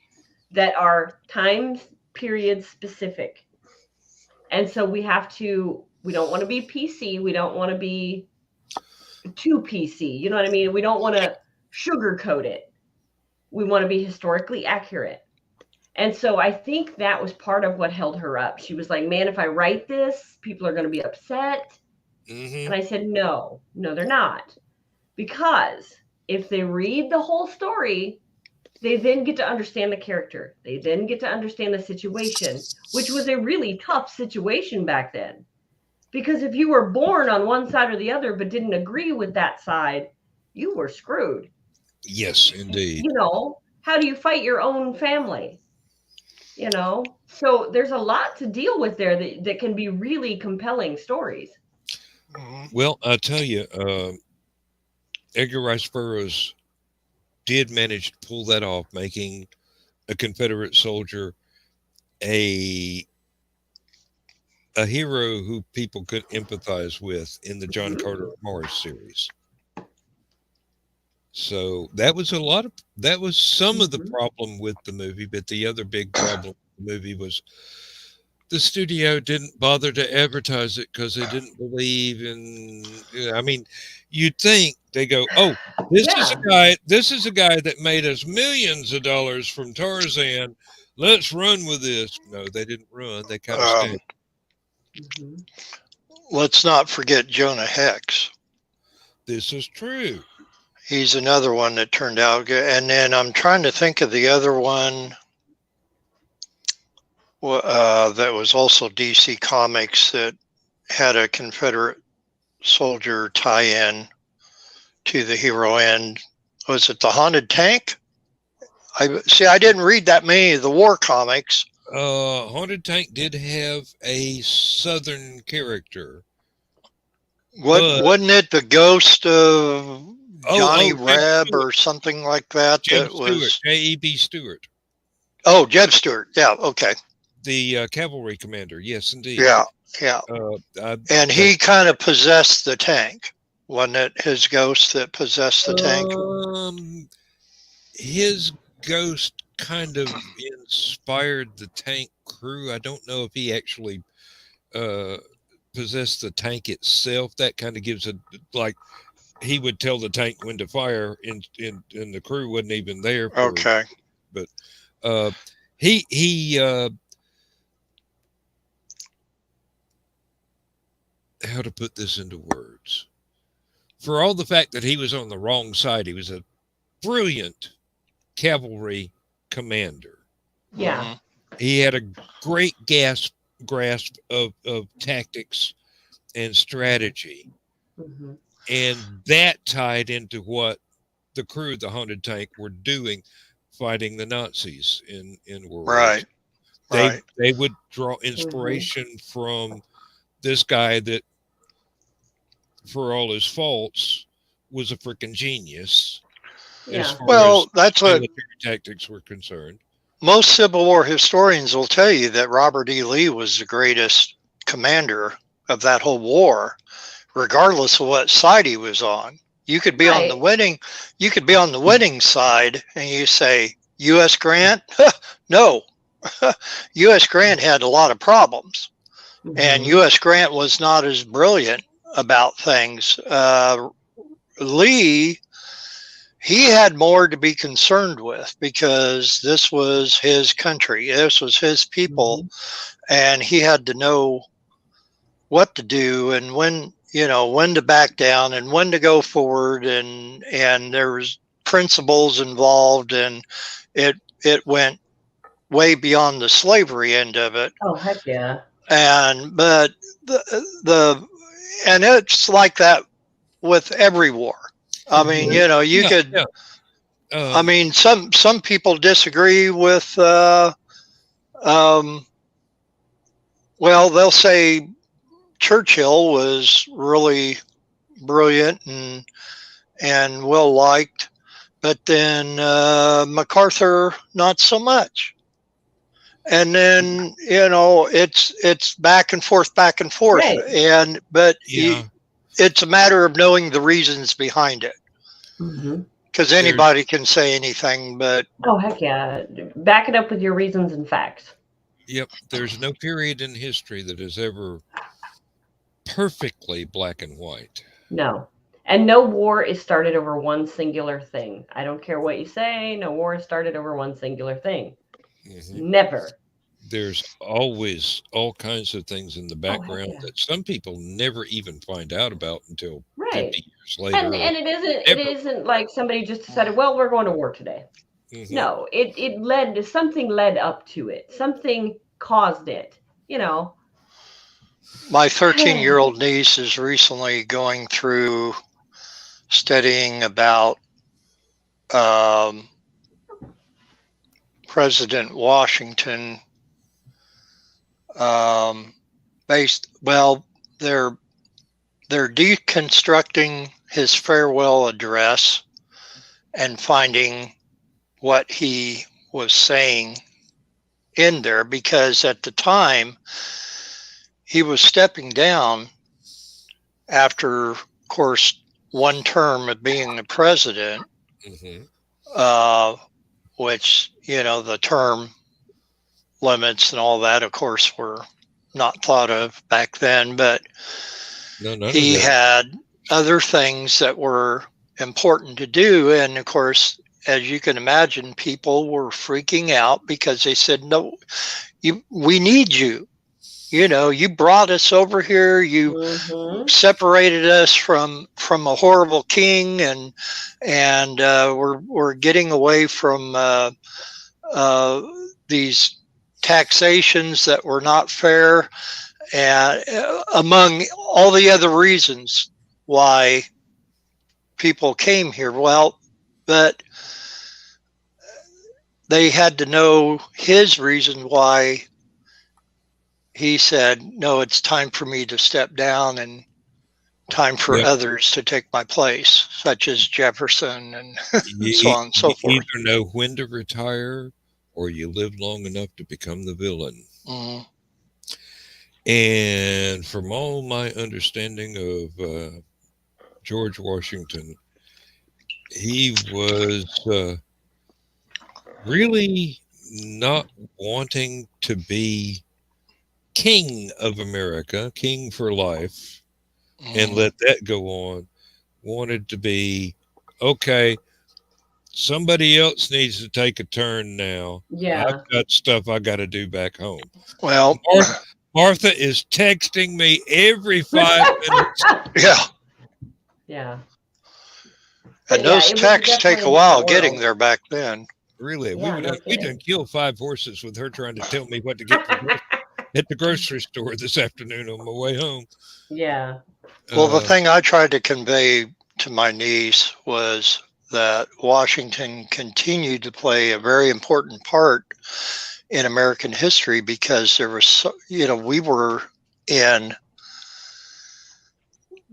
S3: that are time period specific. And so we don't want to be PC. We don't want to be too PC. You know what I mean? We don't want to sugarcoat it. We want to be historically accurate. And so I think that was part of what held her up. She was like, man, if I write this, people are going to be upset. And I said, no, they're not. Because if they read the whole story, they then get to understand the character. They then get to understand the situation, which was a really tough situation back then. Because if you were born on one side or the other, but didn't agree with that side, you were screwed.
S1: Yes, indeed.
S3: You know, how do you fight your own family? You know, so there's a lot to deal with there that can be really compelling stories.
S1: Well, I'll tell you, Edgar Rice Burroughs did manage to pull that off, making a Confederate soldier a hero who people could empathize with in the John Carter of Mars series. So that was some of the problem with the movie, but the other big problem with the movie was the studio didn't bother to advertise it because they didn't believe in. I mean, you'd think they go, "Oh, this is a guy that made us millions of dollars from Tarzan. Let's run with this." No, they didn't run. They kind of stayed.
S2: Let's not forget Jonah Hex.
S1: This is true.
S2: He's another one that turned out good. And then I'm trying to think of the other one that was also DC Comics that had a Confederate soldier tie-in to the hero end. Was it The Haunted Tank? I didn't read that many of the war comics.
S1: Haunted Tank did have a Southern character.
S2: Wasn't it the ghost of Johnny Reb or something like that?
S1: Jeb Stewart, J.E.B. Stewart.
S2: Oh, Jeb Stewart. Yeah, okay.
S1: The cavalry commander. Yes, indeed.
S2: Yeah. And he kind of possessed the tank. Wasn't it his ghost that possessed the tank?
S1: His ghost kind of inspired the tank crew. I don't know if he actually possessed the tank itself. That kind of gives he would tell the tank when to fire, and the crew wasn't even there.
S2: Okay.
S1: But he how to put this into words? For all the fact that he was on the wrong side, he was a brilliant cavalry commander.
S3: Yeah.
S1: He had a great grasp of tactics and strategy. And that tied into what the crew of the Haunted Tank were doing, fighting the Nazis in World War II. They would draw inspiration from this guy that, for all his faults, was a freaking genius.
S3: Yeah.
S2: Well, that's what
S1: military tactics were concerned.
S2: Most Civil War historians will tell you, that Robert E. Lee was the greatest commander of that whole war, regardless of what side he was on. You could be on the winning side, and you say, U.S. Grant? No. U.S. Grant had a lot of problems, and U.S. Grant was not as brilliant about things. Lee, he had more to be concerned with, because this was his country, this was his people, and he had to know what to do and when to back down and when to go forward, and there was principles involved, and it went way beyond the slavery end of it.
S3: Oh, heck yeah.
S2: But and it's like that with every war. I mean, you know, you could.
S1: Yeah.
S2: I mean, some people disagree with. Well, they'll say Churchill was really brilliant and well liked, but then MacArthur not so much. And then, you know, it's back and forth,
S3: Right.
S2: and it's a matter of knowing the reasons behind it, because anybody can say anything. But
S3: oh heck yeah, back it up with your reasons and facts.
S1: Yep, there's no period in history that is ever perfectly black and white.
S3: No. And no war is started over one singular thing. I don't care what you say, no war is started over one singular thing. Never.
S1: There's always all kinds of things in the background that some people never even find out about until 50 years later.
S3: And it isn't like somebody just decided, well, we're going to war today. No, something led up to it. Something caused it, you know.
S2: My 13-year-old niece is recently going through studying about President Washington. They're deconstructing his farewell address and finding what he was saying in there, because at the time he was stepping down after, of course, one term of being the president, which, you know, the term limits and all that, of course, were not thought of back then, but he had other things that were important to do. And of course, as you can imagine, people were freaking out because they said, no, we need you. You know, you brought us over here. You separated us from a horrible king, and we're getting away from these taxations that were not fair, and among all the other reasons why people came here. Well, but they had to know his reason why he said, no, it's time for me to step down and time for others to take my place, such as Jefferson and so on and so forth.
S1: You either know when to retire or you live long enough to become the villain. And from all my understanding of George Washington, he was really not wanting to be king of America, king for life, and let that go on. Wanted to be, okay, somebody else needs to take a turn now. I've got stuff I got to do back home.
S2: Well,
S1: Martha is texting me every 5 minutes.
S3: Yeah.
S2: And those texts take a while getting there back then.
S1: Really? We done killed 5 horses with her trying to tell me what to get at the grocery store this afternoon on my way home.
S3: Yeah.
S2: Well, the thing I tried to convey to my niece was that Washington continued to play a very important part in American history, because there was, you know, we were in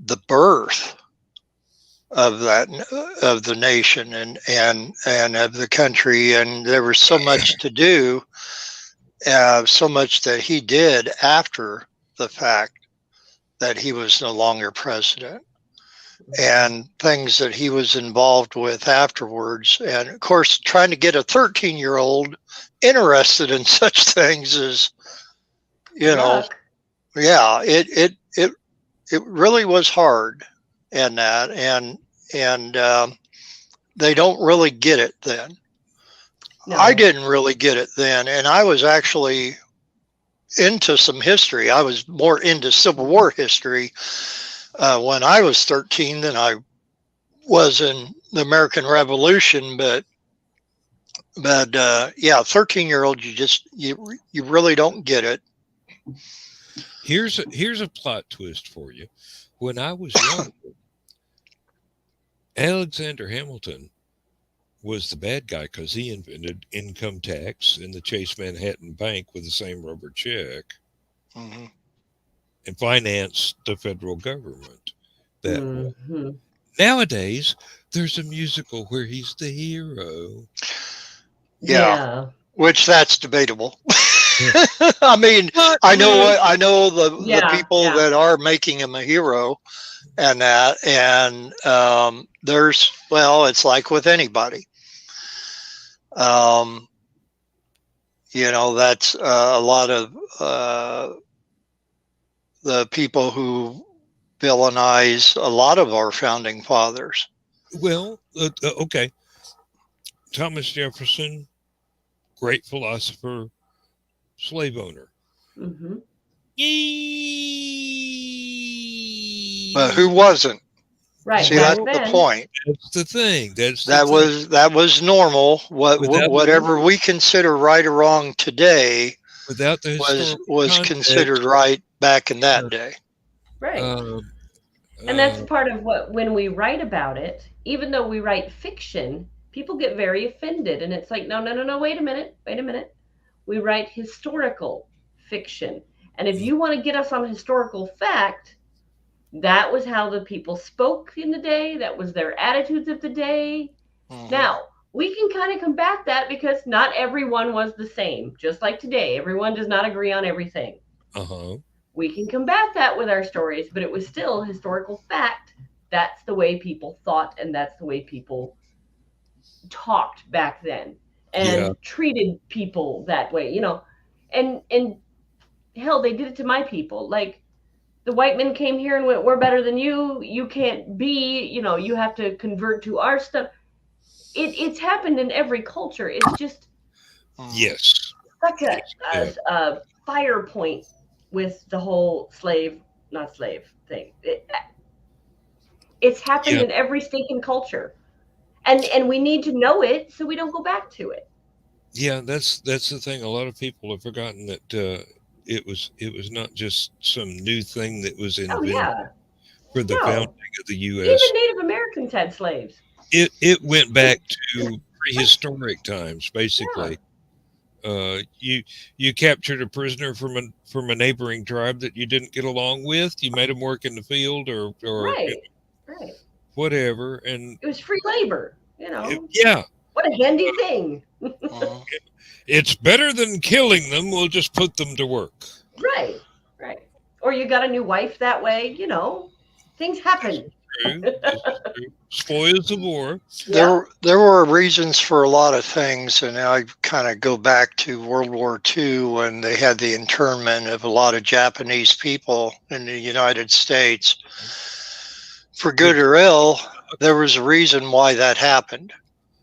S2: the birth of the nation and of the country, and there was so much to do, so much that he did after the fact that he was no longer president, and things that he was involved with afterwards. And of course, trying to get a 13-year-old interested in such things is, you know, it really was hard in that, and they don't really get it then. No. I didn't really get it then, and I was actually into some history. I was more into Civil War history when I was 13 than I was in the American Revolution. But 13-year-old, you really don't get it.
S1: Here's a plot twist for you. When I was younger, Alexander Hamilton was the bad guy because he invented income tax and the Chase Manhattan Bank with the same rubber check
S2: Mm-hmm.
S1: and financed the federal government that way.
S3: Mm-hmm.
S1: Nowadays, there's a musical where he's the hero.
S2: Yeah. Which that's debatable. I mean,
S1: But
S2: I know the people
S3: Yeah.
S2: that are making him a hero and that, and there's, well, it's like with anybody. You know, that's a lot of the people who villainize a lot of our founding fathers.
S1: well, okay. Thomas Jefferson, great philosopher, slave owner.
S3: Mm-hmm.
S2: But who wasn't?
S3: Right.
S2: See, that's the point.
S1: That's the thing.
S2: That was normal. Whatever we consider right or wrong today
S1: without the
S2: was considered right back in that day.
S3: Right. And that's part of what, when we write about it, even though we write fiction, people get very offended. And it's like, no, wait a minute. We write historical fiction. And if you want to get us on historical fact, that was how the people spoke in the day. That was their attitudes of the day. Mm-hmm. Now, we can kind of combat that because not everyone was the same. Just like today, everyone does not agree on everything.
S1: Uh-huh.
S3: We can combat that with our stories, but it was still historical fact. That's the way people thought, and that's the way people talked back then and treated people that way, you know. And hell, they did it to my people. Like, the white men came here and went, we're better than you. You can't be, you know, you have to convert to our stuff. It's happened in every culture. It's just such a fire point with the whole not slave thing. It's happened in every stinking culture. And we need to know it so we don't go back to it.
S1: Yeah, that's the thing. A lot of people have forgotten that it was not just some new thing that was invented for the founding of the U.S.
S3: Even Native Americans had slaves.
S1: It went back to prehistoric times, basically. Yeah. You captured a prisoner from a neighboring tribe that you didn't get along with. You made them work in the field or
S3: right.
S1: whatever, and
S3: it was free labor. You know. What a handy thing.
S1: It's better than killing them. We'll just put them to work.
S3: Right. Or you got a new wife that way. You know, things happen.
S1: That's true. Spoils of war.
S2: There were reasons for a lot of things, and I kind of go back to World War II when they had the internment of a lot of Japanese people in the United States. For good or ill, there was a reason why that happened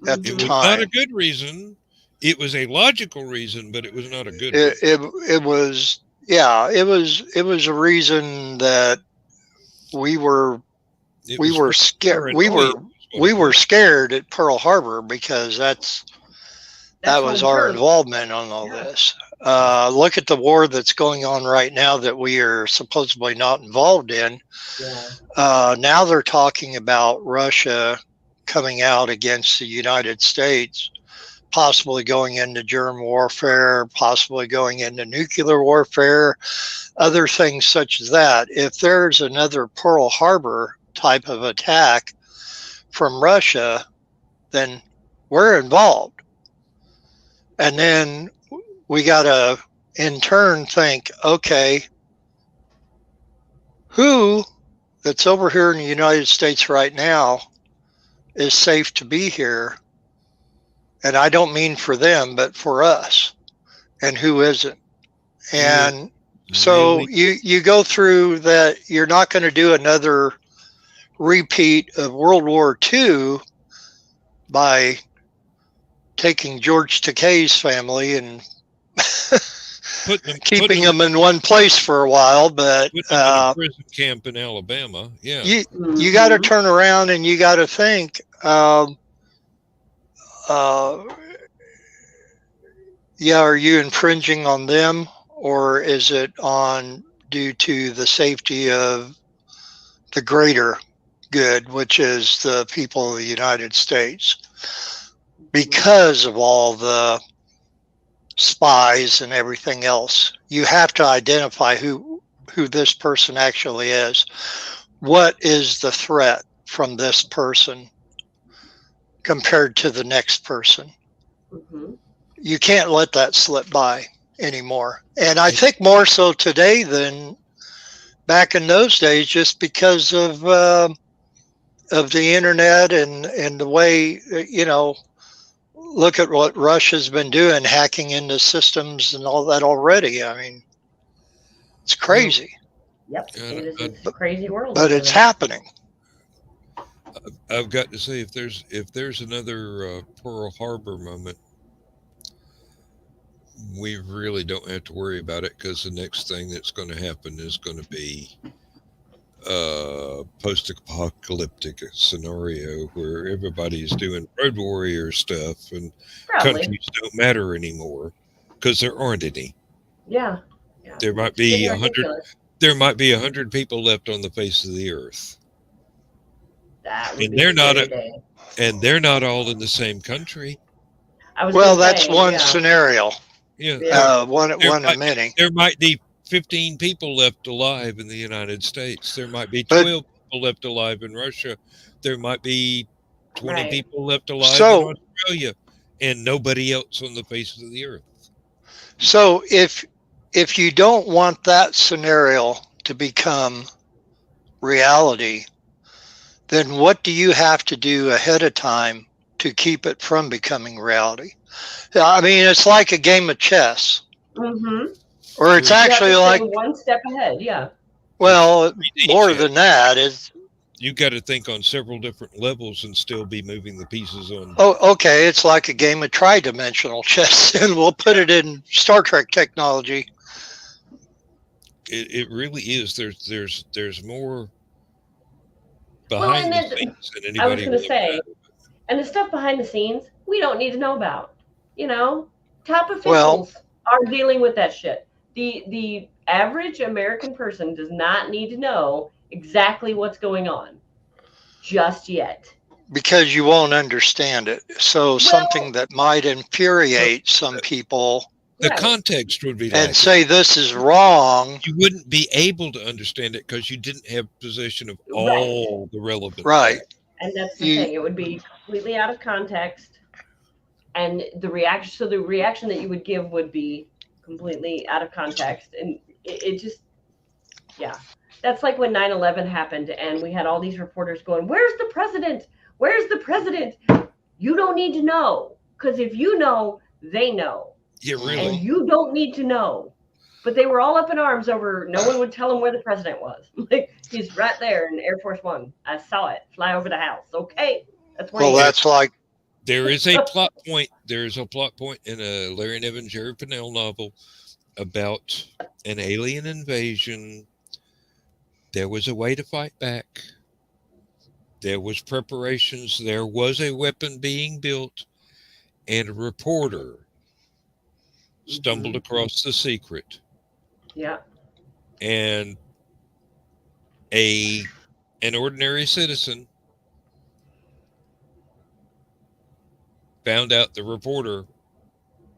S2: at the time.
S1: Not a good reason. It was a logical reason, but it was not a good
S2: reason. It was a reason that we were scared. We were scared at Pearl Harbor because that was our involvement on all this. Look at the war that's going on right now that we are supposedly not involved in. Now they're talking about Russia coming out against the United States, possibly going into germ warfare, possibly going into nuclear warfare, other things such as that. If there's another Pearl Harbor type of attack from Russia, then we're involved. And then we got to, in turn, think, okay, who that's over here in the United States right now is safe to be here? And I don't mean for them, but for us. And who isn't? And so you go through that. You're not going to do another repeat of World War II by taking George Takei's family and keeping them in one place for a while, but
S1: in a prison camp in Alabama.
S2: You got to turn around and you got to think, are you infringing on them, or is it due to the safety of the greater good, which is the people of the United States, because of all the spies and everything else. You have to identify who this person actually is. What is the threat from this person compared to the next person?
S3: Mm-hmm.
S2: You can't let that slip by anymore. And I think more so today than back in those days, just because of the internet and the way, look at what Russia's been doing, hacking into systems and all that already. I mean, it's crazy.
S3: Yep, it's a crazy world.
S2: But it's happening.
S1: I've got to say, if there's another Pearl Harbor moment, we really don't have to worry about it, because the next thing that's going to happen is going to be post-apocalyptic scenario where everybody's doing road warrior stuff and countries don't matter anymore because there aren't any.
S3: Yeah.
S1: There might be 100. There might be 100 people left on the face of the earth.
S3: That would
S1: and
S3: be
S1: they're not
S3: day.
S1: And they're not all in the same country.
S2: That's one scenario.
S1: Yeah.
S2: One of many.
S1: There might be 15 people left alive in the United States. There might be 12 people left alive in Russia. There might be 20 people left alive in Australia, and nobody else on the face of the earth.
S2: So if you don't want that scenario to become reality, then what do you have to do ahead of time to keep it from becoming reality? I mean, it's like a game of chess.
S3: Mm-hmm.
S2: Or it's actually like
S3: one step ahead, yeah.
S2: Well, more than that is
S1: you got to think on several different levels and still be moving the pieces on.
S2: Oh, okay. It's like a game of tri-dimensional chess, and we'll put it in Star Trek technology.
S1: It really is. There's more behind the scenes than anybody.
S3: I was going to say, and the stuff behind the scenes we don't need to know about. Top officials are dealing with that shit. The average American person does not need to know exactly what's going on just yet.
S2: Because you won't understand it. So something that might infuriate some people.
S1: The context would be
S2: and say this is wrong.
S1: You wouldn't be able to understand it because you didn't have possession of all the relevant.
S2: Right.
S3: And that's the thing. It would be completely out of context. And the reaction that you would give would be completely out of context. And it just, that's like when 9/11 happened and we had all these reporters going, where's the president? Where's the president? You don't need to know, because if you know, they know.
S1: Yeah, really.
S3: And you don't need to know. But they were all up in arms over no one would tell them where the president was. Like, he's right there in Air Force One. I saw it fly over the house. Okay. That's where
S2: that's like
S1: there is a plot point. There is a plot point in a Larry Niven, Jerry Pournelle novel about an alien invasion. There was a way to fight back. There was preparations. There was a weapon being built, and a reporter stumbled across the secret.
S3: Yeah.
S1: And an ordinary citizen found out, the reporter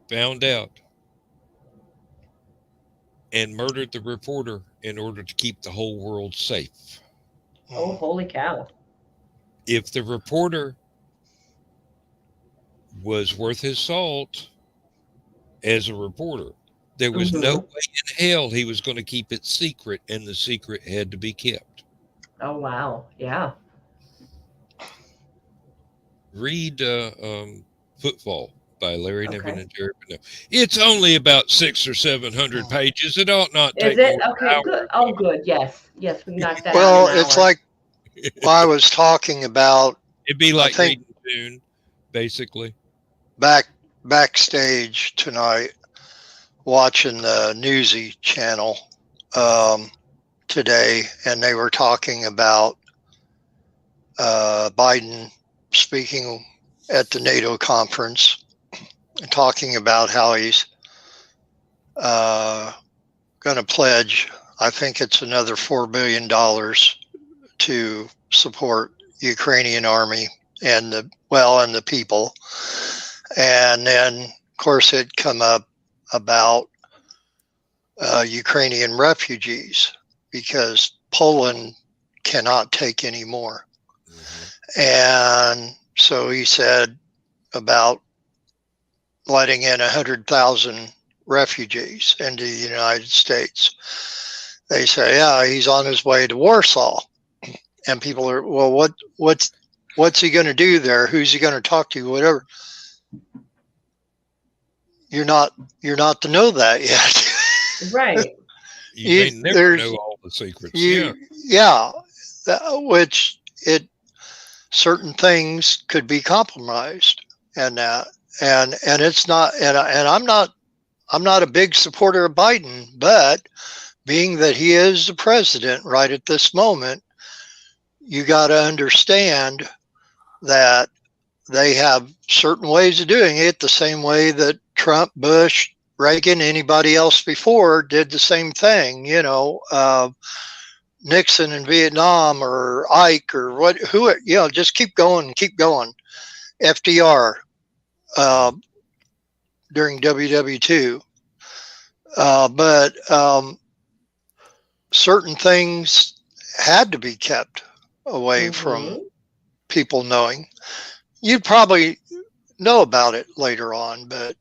S1: found out, and murdered the reporter in order to keep the whole world safe.
S3: Oh, holy cow.
S1: If the reporter was worth his salt as a reporter, there was no way in hell he was going to keep it secret, and the secret had to be kept.
S3: Oh, wow. Yeah.
S1: Read Footfall by Larry Niven and Jerry Pournelle. It's only about 600 or 700 pages. It ought not take.
S3: Is it? Okay, good. Oh, good. Yes. Yes, we knocked that out.
S2: Well, it's like I was talking about.
S1: It'd be like reading Dune, basically.
S2: Backstage tonight, watching the Newsy channel today, and they were talking about Biden speaking at the NATO conference and talking about how he's going to pledge, I think it's another $4 billion to support Ukrainian army and the people. And then, of course, it come up about Ukrainian refugees because Poland cannot take any more. And so he said about letting in 100,000 refugees into the United States. They say, yeah, he's on his way to Warsaw. And people are, well, what's he going to do there? Who's he going to talk to? Whatever. You're not to know that yet.
S3: Right.
S1: You may never know all the secrets.
S2: Yeah. Which certain things could be compromised, and it's not, and I'm not a big supporter of Biden, but being that he is the president right at this moment, you got to understand that they have certain ways of doing it, the same way that Trump, Bush, Reagan, anybody else before did the same thing. Nixon in Vietnam, or Ike, or just keep going. FDR during WW2. But certain things had to be kept away from people knowing. You'd probably know about it later on, but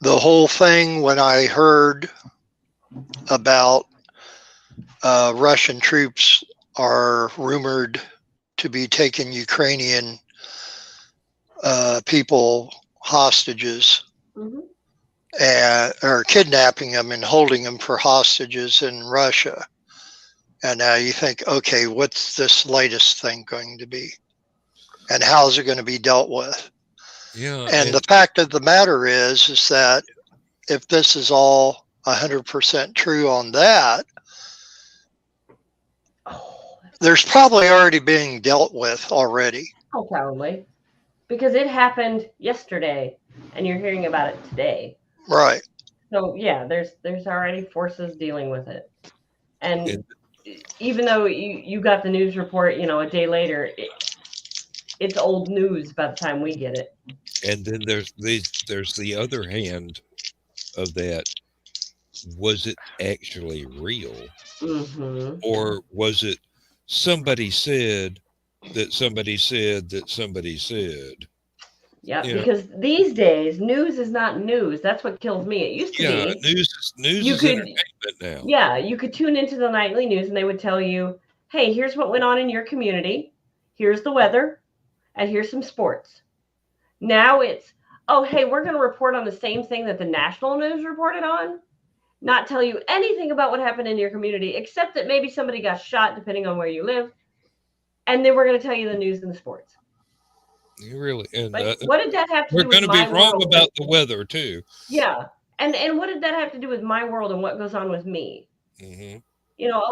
S2: the whole thing, when I heard about Russian troops are rumored to be taking Ukrainian people hostages, or kidnapping them and holding them for hostages in Russia. And now you think, okay, what's this latest thing going to be? And how's it going to be dealt with?
S1: Yeah.
S2: And the fact of the matter is that if this is all 100% true on that, there's probably already being dealt with already.
S3: Oh, probably. Because it happened yesterday and you're hearing about it today.
S2: Right.
S3: So yeah, there's already forces dealing with it. And even though you got the news report, a day later, it's old news by the time we get it.
S1: And then there's the other hand of that. Was it actually real? Or was it somebody said that somebody said that somebody said?
S3: Yeah, because these days news is not news. That's what kills me. It used to be.
S1: News is entertainment now.
S3: Yeah, you could tune into the nightly news and they would tell you, hey, here's what went on in your community. Here's the weather. And here's some sports. Now it's, oh, hey, we're going to report on the same thing that the national news reported on. Not tell you anything about what happened in your community, except that maybe somebody got shot, depending on where you live. And then we're going to tell you the news and the sports.
S1: You really, and
S3: what did that have to do with my world?
S1: We're going to be wrong about the weather too.
S3: Yeah, and what did that have to do with my world and what goes on with me? A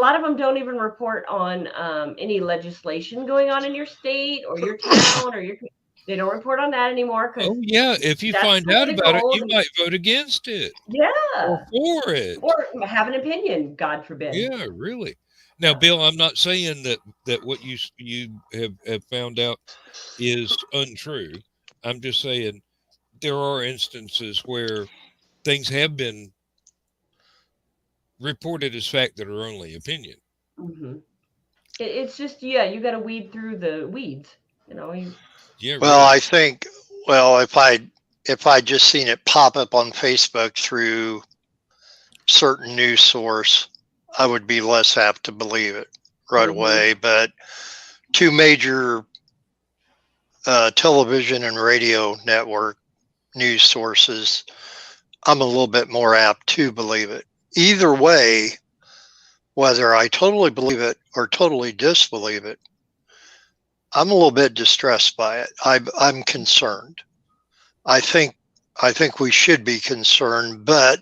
S3: lot of them don't even report on any legislation going on in your state or your town or they don't report on that anymore.
S1: Oh yeah, if you find out about it, you might vote against it.
S3: Yeah,
S1: or for it,
S3: or have an opinion. God forbid.
S1: Yeah, really. Now, Bill, I'm not saying that what you have found out is untrue. I'm just saying there are instances where things have been reported as fact that are only opinion.
S3: It's just, you got to weed through the weeds,
S1: Yeah.
S2: Well,
S1: really.
S2: I think, if I just seen it pop up on Facebook through certain news source, I would be less apt to believe it right away. But two major television and radio network news sources, I'm a little bit more apt to believe it. Either way, whether I totally believe it or totally disbelieve it, I'm a little bit distressed by it. I'm concerned. I think we should be concerned, but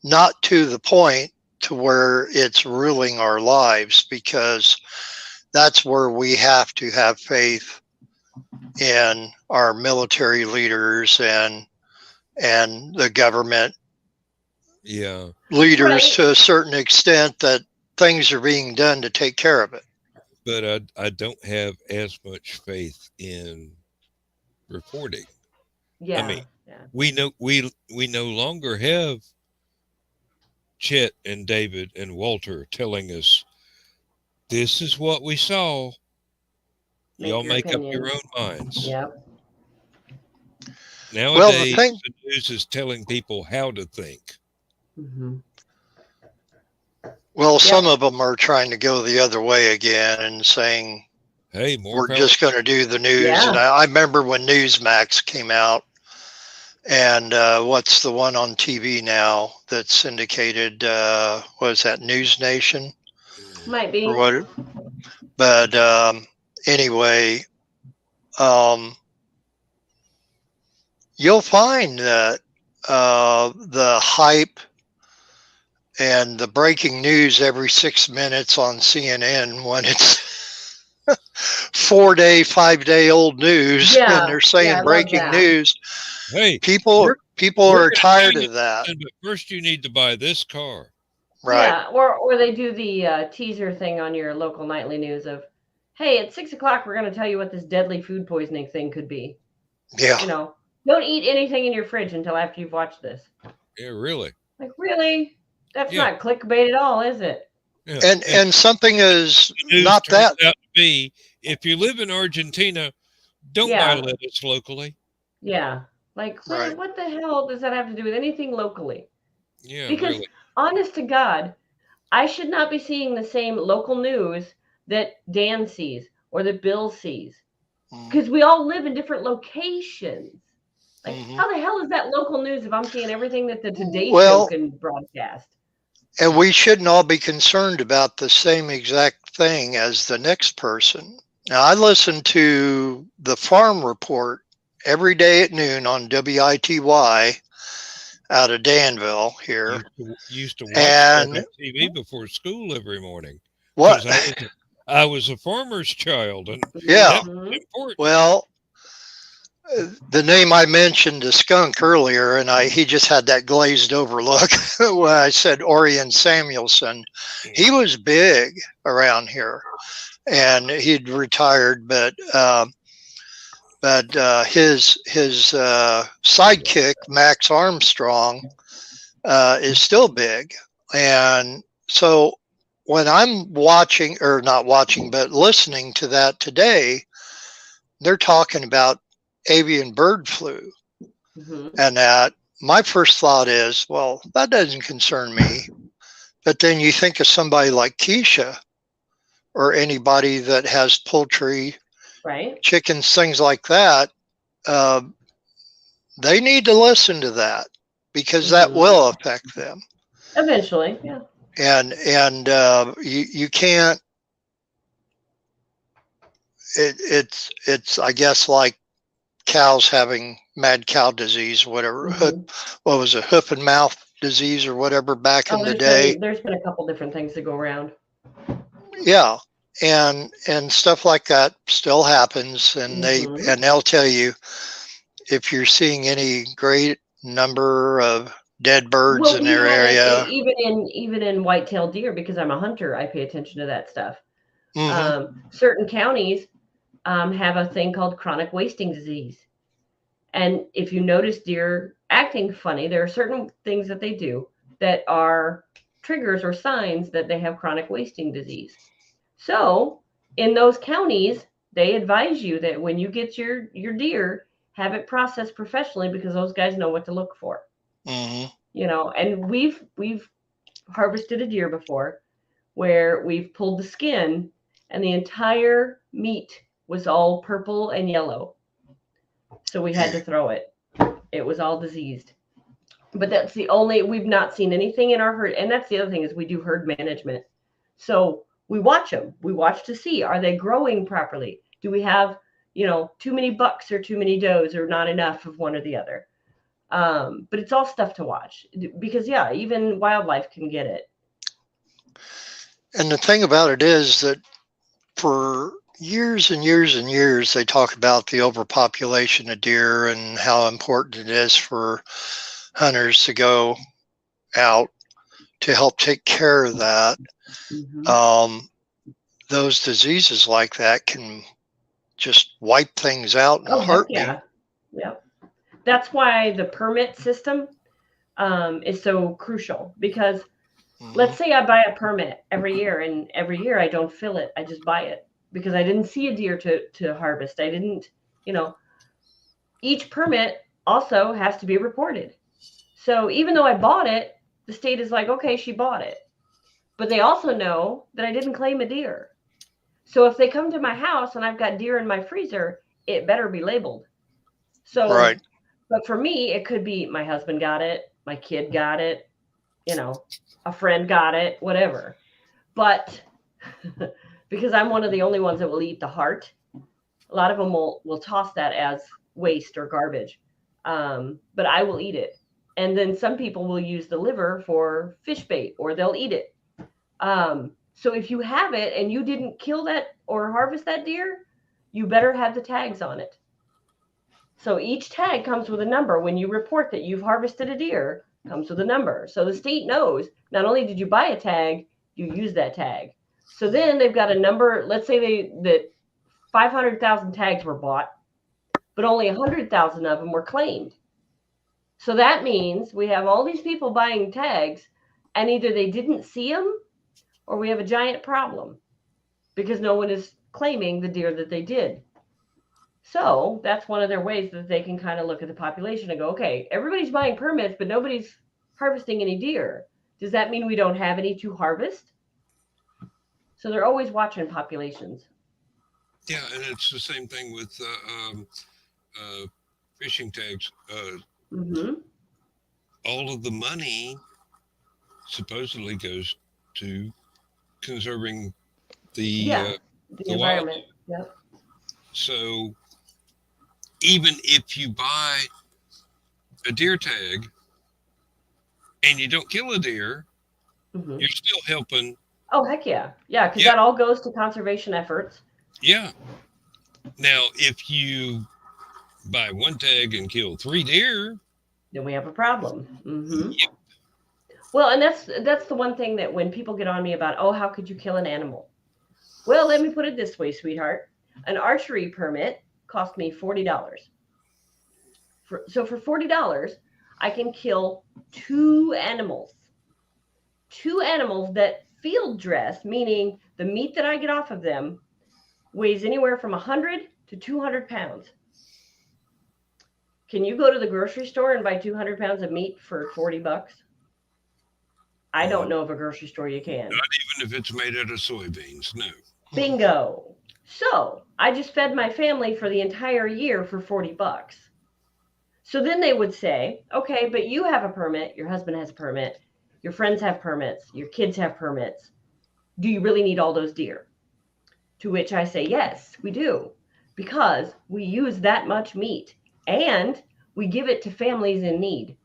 S2: not to the point to where it's ruling our lives, because that's where we have to have faith in our military leaders and the government
S1: Yeah.
S2: leaders
S3: Right.
S2: to a certain extent that things are being done to take care of it.
S1: But I don't have as much faith in reporting. I
S3: Yeah.
S1: mean,
S3: Yeah.
S1: we no longer have Chet and David and Walter telling us this is what we saw.
S3: Make
S1: Y'all
S3: your
S1: make up your
S3: opinion.
S1: own minds.
S3: Yep.
S2: Well, the
S1: Nowadays,
S2: thing,
S1: the news is telling people how to think.
S3: Hmm.
S2: well, some
S3: Yep.
S2: of them are trying to go the other way again and saying,
S1: Hey, more
S2: we're
S1: power.
S2: just going to do the news. And
S3: Yeah.
S2: I remember when Newsmax came out, and what's the one on TV now that's syndicated? Was that News Nation
S3: Might
S2: or
S3: be.
S2: what? But anyway, um, you'll find that the hype and the breaking news every 6 minutes on CNN when it's 4 day, 5 day old news and
S3: Yeah.
S2: they're
S3: Yeah. I
S2: saying
S3: love
S2: breaking
S3: that.
S2: news.
S1: Hey,
S2: People
S1: we're
S2: are
S1: going to tell
S2: tired
S1: you
S2: of that,
S1: something, but first you need to buy this car.
S2: right?
S3: Yeah. Or they do the teaser thing on your local nightly news of, hey, at 6 o'clock we're going to tell you what this deadly food poisoning thing could be.
S2: Yeah.
S3: You know, don't eat anything in your fridge until after you've watched this.
S1: Yeah, really.
S3: Like, really? That's
S1: Yeah,
S3: not clickbait at all, is it?
S1: yeah.
S2: And something is
S1: The news
S2: not
S1: turns
S2: that.
S1: out to be if you live in Argentina, don't buy
S3: Yeah.
S1: lettuce locally.
S3: Yeah. Like,
S2: Right.
S3: what the hell does that have to do with anything locally?
S1: Yeah,
S3: Because,
S1: really.
S3: honest to God, I should not be seeing the same local news that Dan sees or that Bill sees. Because we all live in different locations. Like,
S2: Mm-hmm.
S3: how the hell is that local news if I'm seeing everything that the Today Show
S2: Well,
S3: can broadcast?
S2: and we shouldn't all be concerned about the same exact thing as the next person. Now, I listen to the Farm Report every day at noon on WITY out of Danville here.
S1: Used to watch that
S2: And
S1: on TV before school every morning
S2: what?
S1: because I was a farmer's child, and
S2: Yeah.
S1: that was important.
S2: Well, the name I mentioned, the skunk earlier, and he just had that glazed over look when I said Orion Samuelson. He was big around here, and he'd retired, but his sidekick Max Armstrong is still big, and so when I'm watching or not watching, but listening to that today, they're talking about avian bird flu.
S3: Mm-hmm.
S2: And that my first thought is, well, that doesn't concern me. But then you think of somebody like Keisha or anybody that has poultry,
S3: Right.
S2: chickens, things like that. They need to listen to that because that will affect them.
S3: Eventually, yeah.
S2: And you can't. It's I guess like cows having mad cow disease, whatever. What was it, hoof and mouth disease or whatever back in the day?
S3: There's been a couple different things that go around.
S2: Yeah, and stuff like that still happens, and they'll tell you if you're seeing any great number of dead birds in their area.
S3: Even in white-tailed deer, because I'm a hunter, I pay attention to that stuff.
S2: Mm-hmm.
S3: Certain counties have a thing called chronic wasting disease. And if you notice deer acting funny, there are certain things that they do that are triggers or signs that they have chronic wasting disease. So in those counties, they advise you that when you get your deer, have it processed professionally because those guys know what to look for.
S2: Mm-hmm.
S3: You know, and we've harvested a deer before where we've pulled the skin and the entire meat was all purple and yellow. So we had to throw it. It was all diseased. But that's the only, we've not seen anything in our herd. And that's the other thing is we do herd management. So we watch them. We watch to see, are they growing properly? Do we have, too many bucks or too many does or not enough of one or the other? But it's all stuff to watch because, yeah, even wildlife can get it.
S2: And the thing about it is that for years and years and years, they talk about the overpopulation of deer and how important it is for hunters to go out to help take care of that. Those diseases like that can just wipe things out in a heartbeat.
S3: Yeah. Yep. That's why the permit system is so crucial, because let's say I buy a permit every year, and every year I don't fill it. I just buy it because I didn't see a deer to harvest. I didn't, each permit also has to be reported. So even though I bought it, the state is like, okay, she bought it. But they also know that I didn't claim a deer. So if they come to my house and I've got deer in my freezer, it better be labeled. So,
S2: right.
S3: But for me, it could be my husband got it, my kid got it, a friend got it, whatever. But because I'm one of the only ones that will eat the heart, a lot of them will toss that as waste or garbage. But I will eat it. And then some people will use the liver for fish bait, or they'll eat it. So if you have it and you didn't kill that or harvest that deer, you better have the tags on it. So each tag comes with a number. When you report that you've harvested a deer, comes with a number. So the state knows not only did you buy a tag, you use that tag. So then they've got a number. Let's say that 500,000 tags were bought, but only 100,000 of them were claimed. So that means we have all these people buying tags, and either they didn't see them, or we have a giant problem because no one is claiming the deer that they did. So that's one of their ways that they can kind of look at the population and go, okay, everybody's buying permits, but nobody's harvesting any deer. Does that mean we don't have any to harvest? So they're always watching populations.
S1: Yeah, and it's the same thing with fishing tags. All of the money supposedly goes to conserving the
S3: environment. Yep.
S1: So even if you buy a deer tag and you don't kill a deer, you're still helping.
S3: Oh, heck yeah. Yeah, because that all goes to conservation efforts.
S1: Yeah. Now, if you buy one tag and kill 3 deer,
S3: then we have a problem.
S1: Yep.
S3: Well, and that's the one thing that when people get on me about, oh, how could you kill an animal? Well, let me put it this way, sweetheart. An archery permit cost me $40. So for $40, I can kill 2 animals. 2 animals that field dress, meaning the meat that I get off of them weighs anywhere from 100 to 200 pounds. Can you go to the grocery store and buy 200 pounds of meat for $40? I don't know of a grocery store you can.
S1: Not even if it's made out of soybeans, no.
S3: Bingo. So I just fed my family for the entire year for $40. So then they would say, okay, but you have a permit, your husband has a permit, your friends have permits, your kids have permits. Do you really need all those deer? To which I say, yes, we do, because we use that much meat and we give it to families in need.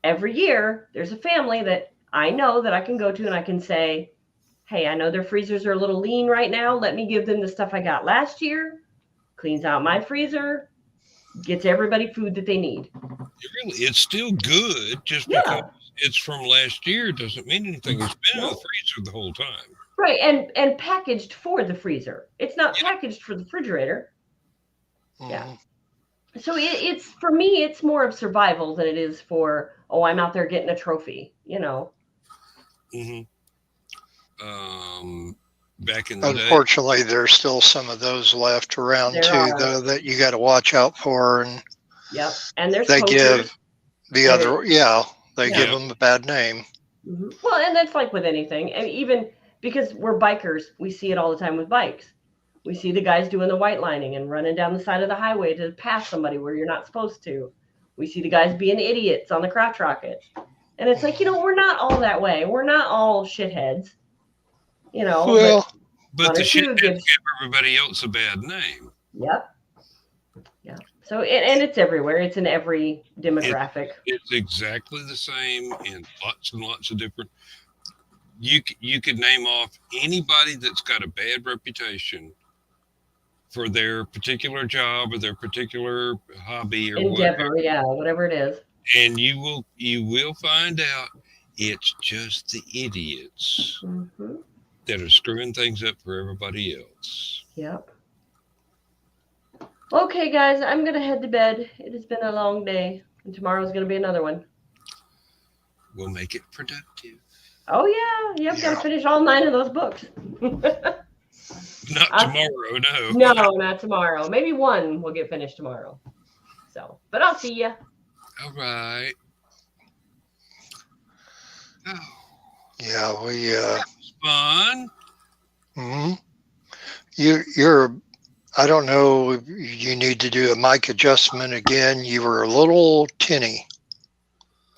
S3: Every year, there's a family that I know that I can go to and I can say, hey, I know their freezers are a little lean right now. Let me give them the stuff I got last year, cleans out my freezer, gets everybody food that they need.
S1: It's still good, just because it's from last year doesn't mean anything. It's been in the freezer the whole time.
S3: Right, and packaged for the freezer. It's not packaged for the refrigerator. Yeah. So it's for me, it's more of survival than it is for, oh, I'm out there getting a trophy,
S1: Back in the day.
S2: Unfortunately, there's still some of those left around though, that you got to watch out for. And
S3: and there's
S2: they
S3: poachers.
S2: Give the other, they give them a bad name.
S3: Well, and that's like with anything, and even because we're bikers, we see it all the time with bikes. We see the guys doing the white lining and running down the side of the highway to pass somebody where you're not supposed to. We see the guys being idiots on the crotch rocket. And it's like, we're not all that way. We're not all shitheads.
S2: Well,
S1: but the shitheads give everybody else a bad name.
S3: Yep. Yeah. So, and it's everywhere. It's in every demographic.
S1: It's exactly the same in lots and lots of different. You could name off anybody that's got a bad reputation for their particular job or their particular hobby or
S3: endeavor, whatever it is.
S1: And you will find out It's just the idiots
S3: Mm-hmm.
S1: that are screwing things up for everybody else.
S3: Yep. Okay, guys, I'm going to head to bed. It has been a long day, and tomorrow's going to be another one.
S1: We'll make it productive.
S3: Oh, yeah. Yep, got to finish all 9 of those books.
S1: Not tomorrow, no.
S3: No, not tomorrow. Maybe one will get finished tomorrow. So, but I'll see ya.
S1: All right. Oh,
S2: Yeah, we
S1: that was fun.
S2: mm-hmm. You're I don't know if you need to do a mic adjustment again. You were a little tinny.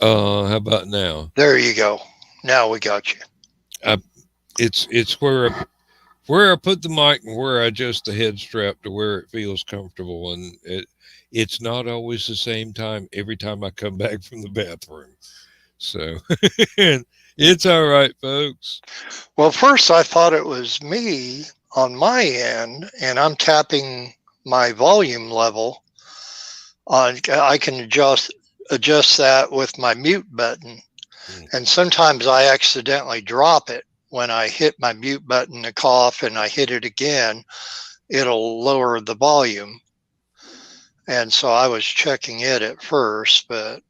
S1: How about now?
S2: There you go. Now we got you.
S1: It's where I put the mic and where I adjust the head strap to where it feels comfortable, and it's not always the same time every time I come back from the bathroom. So it's all right, folks.
S2: Well, first I thought it was me on my end, and I'm tapping my volume level on. I can adjust that with my mute button, and sometimes I accidentally drop it when I hit my mute button to cough, and I hit it again. It'll lower the volume, and so I was checking it at first, but.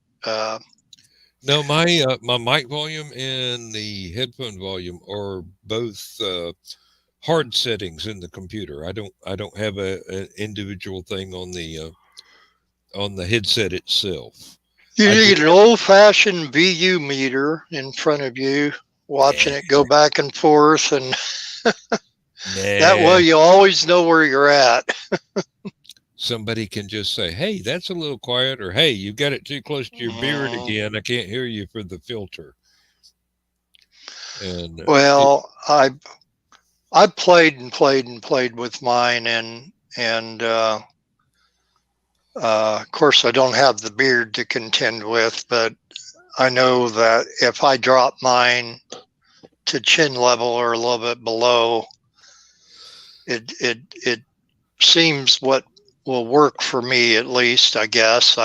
S1: No, my mic volume and the headphone volume are both hard settings in the computer. I don't have an individual thing on the headset itself.
S2: You need an old-fashioned VU meter in front of you, watching it go back and forth, and that way you always know where you're at.
S1: Somebody can just say, "Hey, that's a little quiet," or "Hey, you got it too close to your beard again. I can't hear you for the filter." And
S2: well, I played with mine, and of course I don't have the beard to contend with, but I know that if I drop mine to chin level or a little bit below, it seems what will work for me, at least, I guess.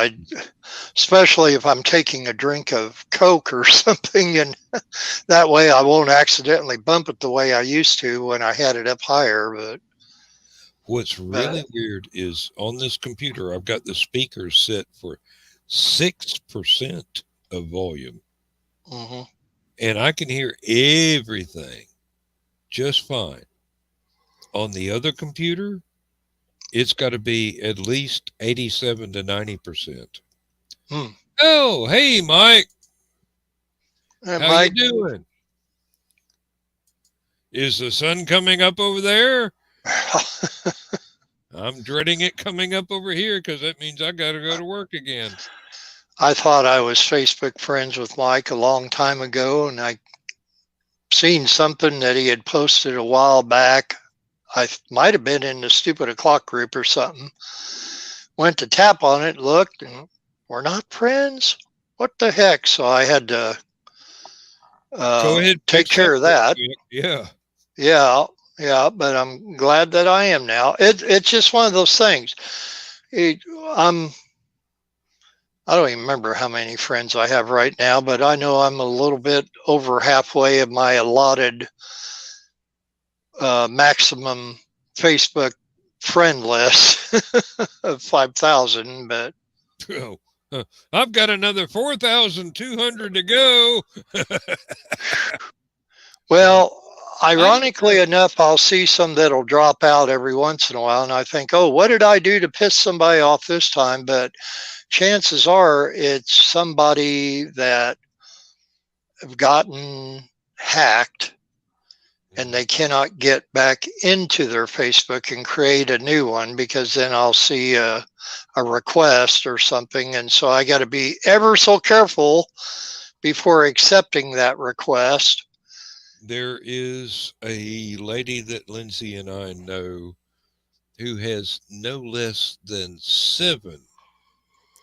S2: Especially if I'm taking a drink of Coke or something, and that way I won't accidentally bump it the way I used to when I had it up higher. But
S1: what's really weird is on this computer, I've got the speakers set for 6% of volume, and I can hear everything just fine. On the other computer, it's got to be at least 87 to 90%. Oh, hey, Mike. How you doing? Is the sun coming up over there? I'm dreading it coming up over here because that means I got to go to work again.
S2: I thought I was Facebook friends with Mike a long time ago, and I seen something that he had posted a while back. I might have been in the Stupid O'Clock group or something. Went to tap on it, looked, and we're not friends? What the heck? So I had to
S1: go ahead,
S2: take care of that. Yeah, but I'm glad that I am now. It's just one of those things. I don't even remember how many friends I have right now, but I know I'm a little bit over halfway of my allotted maximum Facebook friend list of 5,000, but
S1: I've got another 4,200 to go.
S2: Well, ironically enough, I'll see some that'll drop out every once in a while, and I think, oh, what did I do to piss somebody off this time? But chances are it's somebody that have gotten hacked and they cannot get back into their Facebook and create a new one, because then I'll see a request or something. And so I got to be ever so careful before accepting that request.
S1: There is a lady that Lindsay and I know who has no less than 7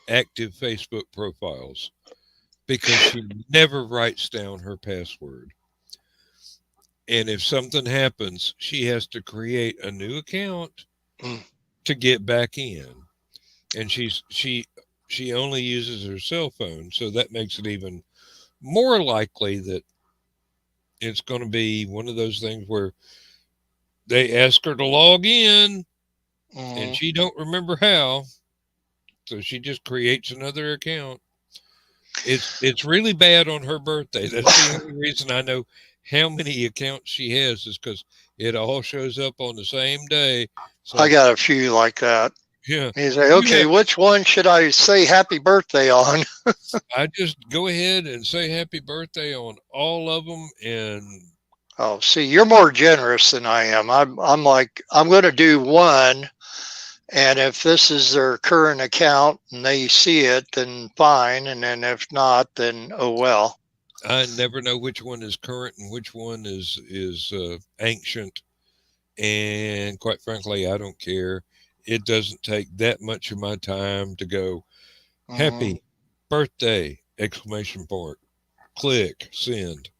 S1: active Facebook profiles because she never writes down her password. And if something happens, she has to create a new account to get back in. And she only uses her cell phone, so that makes it even more likely that it's going to be one of those things where they ask her to log in and she don't remember how, so she just creates another account. It's really bad on her birthday. That's the only reason I know how many accounts she has, is because it all shows up on the same day. So,
S2: I got a few like that.
S1: yeah.
S2: You say, okay, which one should I say happy birthday on?
S1: I just go ahead and say happy birthday on all of them. And
S2: oh, see, you're more generous than I am. I'm like, I'm going to do one, and if this is their current account and they see it, then fine, and then if not, then oh well.
S1: I never know which one is current and which one is ancient. And quite frankly, I don't care. It doesn't take that much of my time to go, happy birthday, exclamation point, click, send.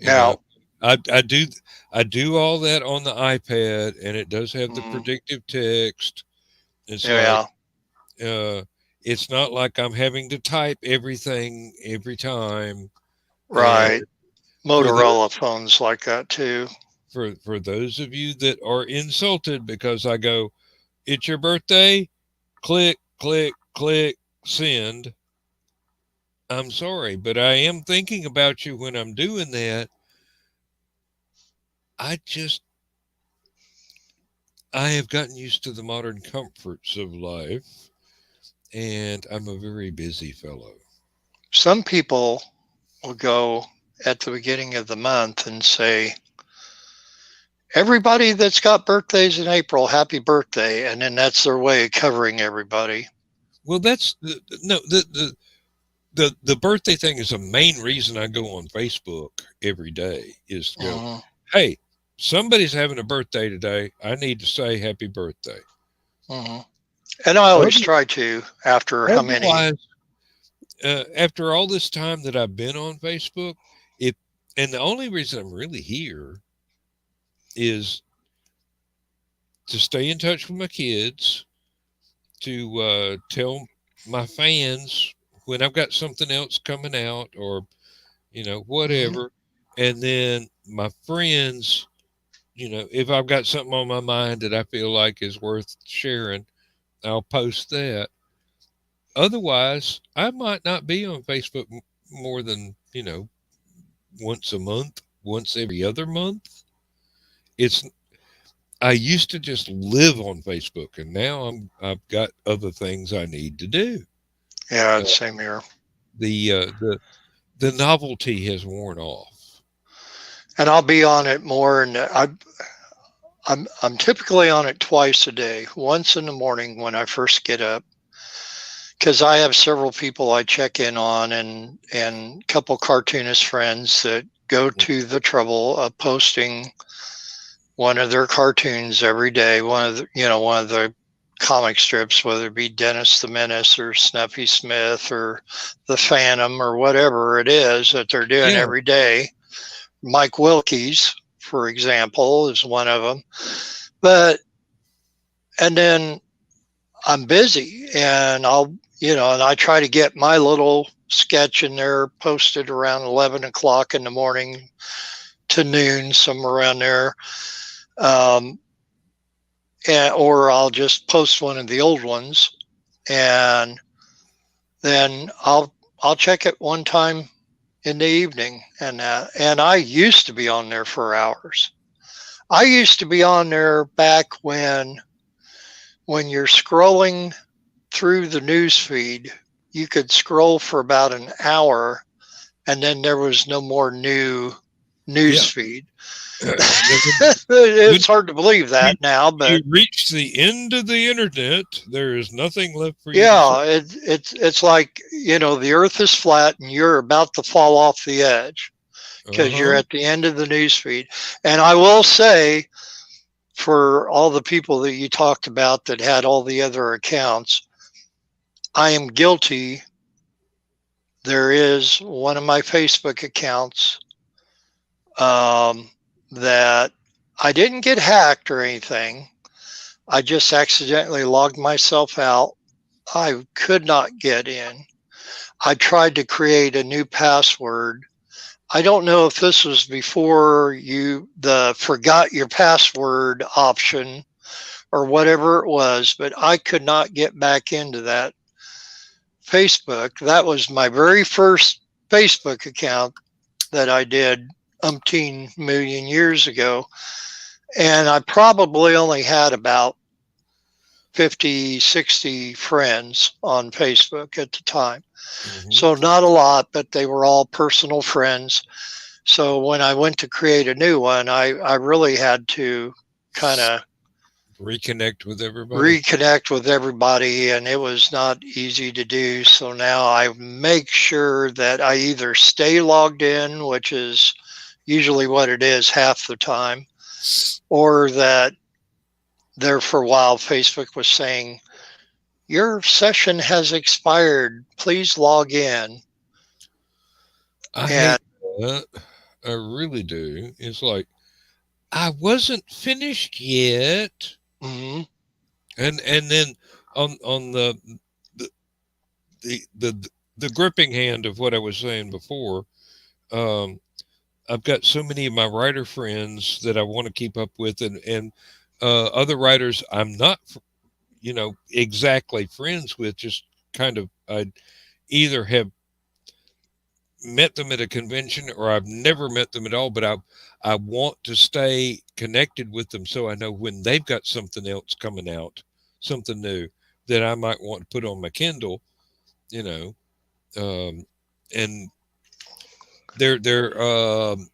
S2: Now,
S1: I do all that on the iPad, and it does have the predictive text. It's like, it's not like I'm having to type everything every time.
S2: Right. Motorola phones like that too.
S1: For those of you that are insulted because I go, it's your birthday, click, click, click, send. I'm sorry, but I am thinking about you when I'm doing that. I have gotten used to the modern comforts of life, and I'm a very busy fellow.
S2: Some people will go at the beginning of the month and say, everybody that's got birthdays in April, happy birthday. And then that's their way of covering everybody.
S1: Well, that's the birthday thing is the main reason I go on Facebook every day, is to go, hey, somebody's having a birthday today. I need to say happy birthday.
S2: And I always try to, after how many?
S1: After all this time that I've been on Facebook, and the only reason I'm really here is to stay in touch with my kids, to tell my fans when I've got something else coming out, or, whatever. And then my friends, if I've got something on my mind that I feel like is worth sharing, I'll post that. Otherwise, I might not be on Facebook more than, once a month, once every other month. I used to just live on Facebook, and now I've got other things I need to do.
S2: Yeah, same here.
S1: The novelty has worn off.
S2: And I'll be on it more, and I'm typically on it twice a day. Once in the morning when I first get up, because I have several people I check in on, and a couple cartoonist friends that go to the trouble of posting one of their cartoons every day. One of the comic strips, whether it be Dennis the Menace or Snuffy Smith or the Phantom or whatever it is that they're doing every day. Mike Wilkie's, for example, is one of them. And then I'm busy, and and I try to get my little sketch in there posted around 11 o'clock in the morning to noon, somewhere around there. Or I'll just post one of the old ones, and then I'll check it one time in the evening. And I used to be on there for hours. I used to be on there back when you're scrolling through the news feed, you could scroll for about an hour, and then there was no more new news feed. It's hard to believe that now, but
S1: you reach the end of the internet, there is nothing left for you.
S2: It's like, the earth is flat and you're about to fall off the edge because you're at the end of the news feed. And I will say, for all the people that you talked about that had all the other accounts, I am guilty. There is one of my Facebook accounts that I didn't get hacked or anything. I just accidentally logged myself out. I could not get in. I tried to create a new password. I don't know if this was before the forgot your password option or whatever it was, but I could not get back into that Facebook. That was my very first Facebook account that I did umpteen million years ago. And I probably only had about 50, 60 friends on Facebook at the time.
S1: Mm-hmm.
S2: So not a lot, but they were all personal friends. So when I went to create a new one, I really had to kind of
S1: reconnect with everybody.
S2: And it was not easy to do. So now I make sure that I either stay logged in, which is usually what it is half the time, or that there for a while Facebook was saying, your session has expired, please log in.
S1: I hate that. I really do. It's like, I wasn't finished yet.
S2: Mm-hmm.
S1: And then on the gripping hand of what I was saying before, I've got so many of my writer friends that I want to keep up with, and other writers I'm not, exactly friends with. Just kind of, I either have met them at a convention or I've never met them at all, but I want to stay connected with them so I know when they've got something else coming out, something new that I might want to put on my Kindle, and they're the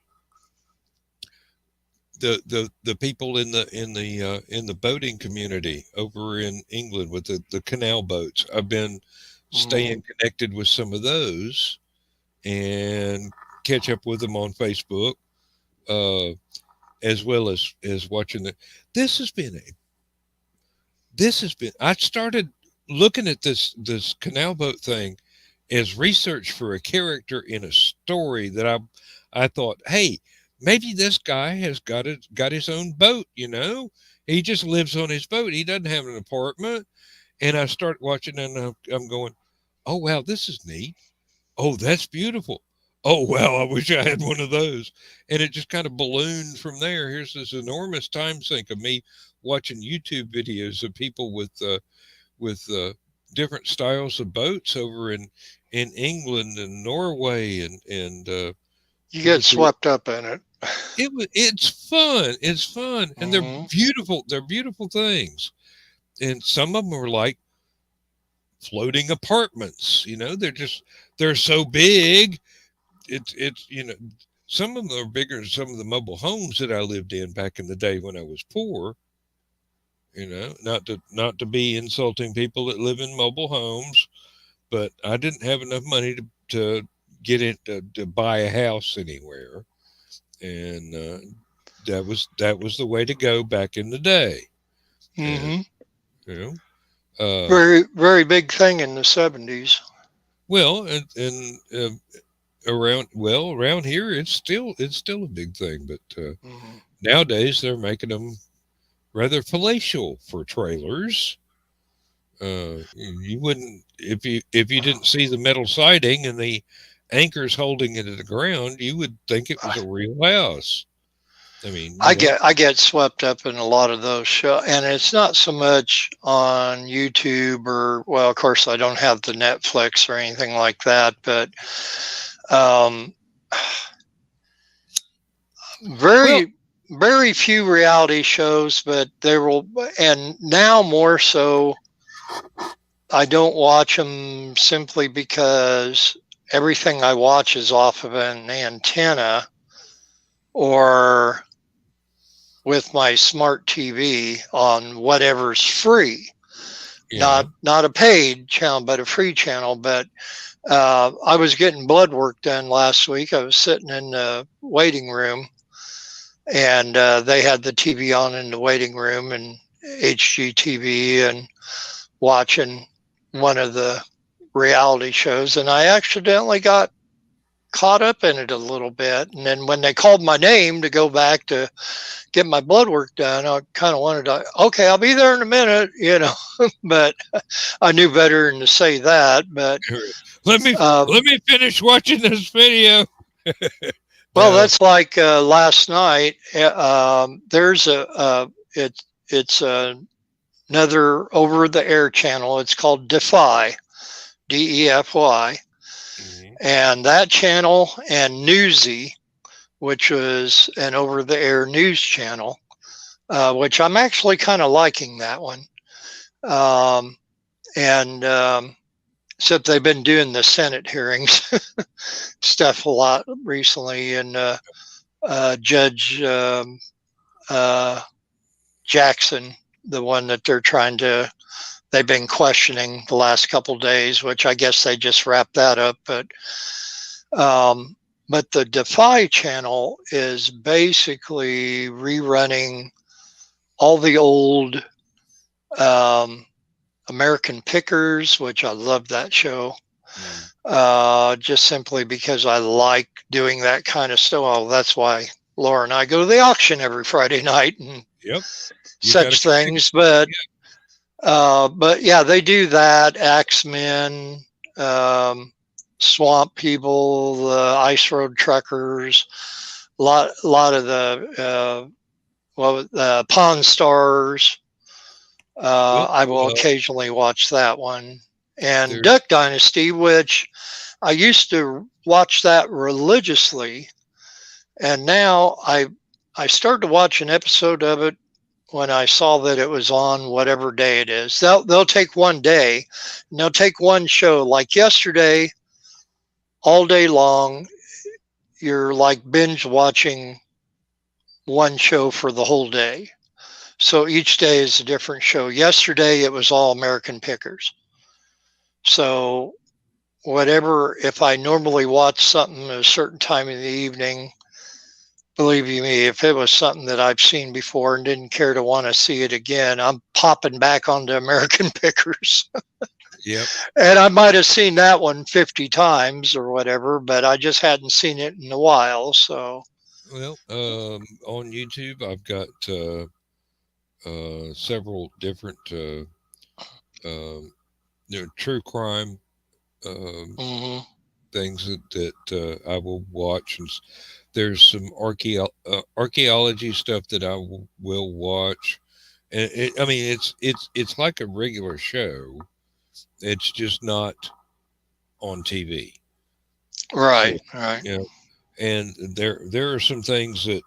S1: people in the boating community over in England with the canal boats. I've been staying connected with some of those and catch up with them on Facebook, as well as watching the. This has been I started looking at this canal boat thing as research for a character in a story that I thought, hey, maybe this guy has got his own boat, he just lives on his boat, he doesn't have an apartment. And I start watching and I'm going, oh wow, this is neat. Oh, that's beautiful. Oh, wow, I wish I had one of those. And it just kind of ballooned from there. Here's this enormous time sink of me watching YouTube videos of people with different styles of boats over in England and Norway and
S2: you get swept up in it.
S1: It's fun. It's fun. And they're beautiful. They're beautiful things. And some of them are like floating apartments, they're so big. It's some of them are bigger than some of the mobile homes that I lived in back in the day when I was poor. Not to be insulting people that live in mobile homes, but I didn't have enough money to get it to buy a house anywhere, and that was the way to go back in the day. And,
S2: very, very big thing in the 70s.
S1: Well, and around here, it's still a big thing, but nowadays they're making them rather palatial for trailers. You wouldn't, if you didn't see the metal siding and the anchors holding it to the ground, you would think it was a real house. I mean,
S2: I get swept up in a lot of those shows, and it's not so much on YouTube or, well, of course I don't have the Netflix or anything like that, but very few reality shows, but there will, and now more so, I don't watch them simply because everything I watch is off of an antenna or with my smart TV on whatever's free. Not a paid channel, but a free channel. But I was getting blood work done last week. I was sitting in the waiting room, and they had the TV on in the waiting room and HGTV, and watching one of the reality shows, and I accidentally got caught up in it a little bit. And then when they called my name to go back to get my blood work done, I kind of wanted to, okay, I'll be there in a minute, but I knew better than to say that. But
S1: let me finish watching this video.
S2: Well, that's like last night. There's it's another over the air channel. It's called Defy, DEFY, and that channel and Newsy, which was an over the air news channel, which I'm actually kind of liking that one. Except they've been doing the Senate hearings stuff a lot recently, and Judge Jackson, the one that they've been questioning the last couple of days, which I guess they just wrapped that up. But the Defy channel is basically rerunning all the old American Pickers, which I love that show. Just simply because I like doing that kind of stuff. Well, that's why Laura and I go to the auction every Friday night and such things. But yeah, they do that. Axemen, Swamp People, the Ice Road Truckers, a lot of the Pawn Stars. I will occasionally watch that one. And Duck Dynasty, which I used to watch that religiously, and now I started to watch an episode of it when I saw that it was on whatever day it is. They'll take one day, and they'll take one show. Like yesterday, all day long, you're like binge watching one show for the whole day. So each day is a different show. Yesterday, it was all American Pickers. So whatever, if I normally watch something at a certain time in the evening, believe you me, if it was something that I've seen before and didn't care to want to see it again, I'm popping back onto American Pickers.
S1: Yep.
S2: And I might have seen that one 50 times or whatever, but I just hadn't seen it in a while. So,
S1: well, on YouTube, I've got several different true crime things that I will watch, and there's some archaeology stuff that I will watch, and it's like a regular show. It's just not on TV.
S2: Right.
S1: And there are some things that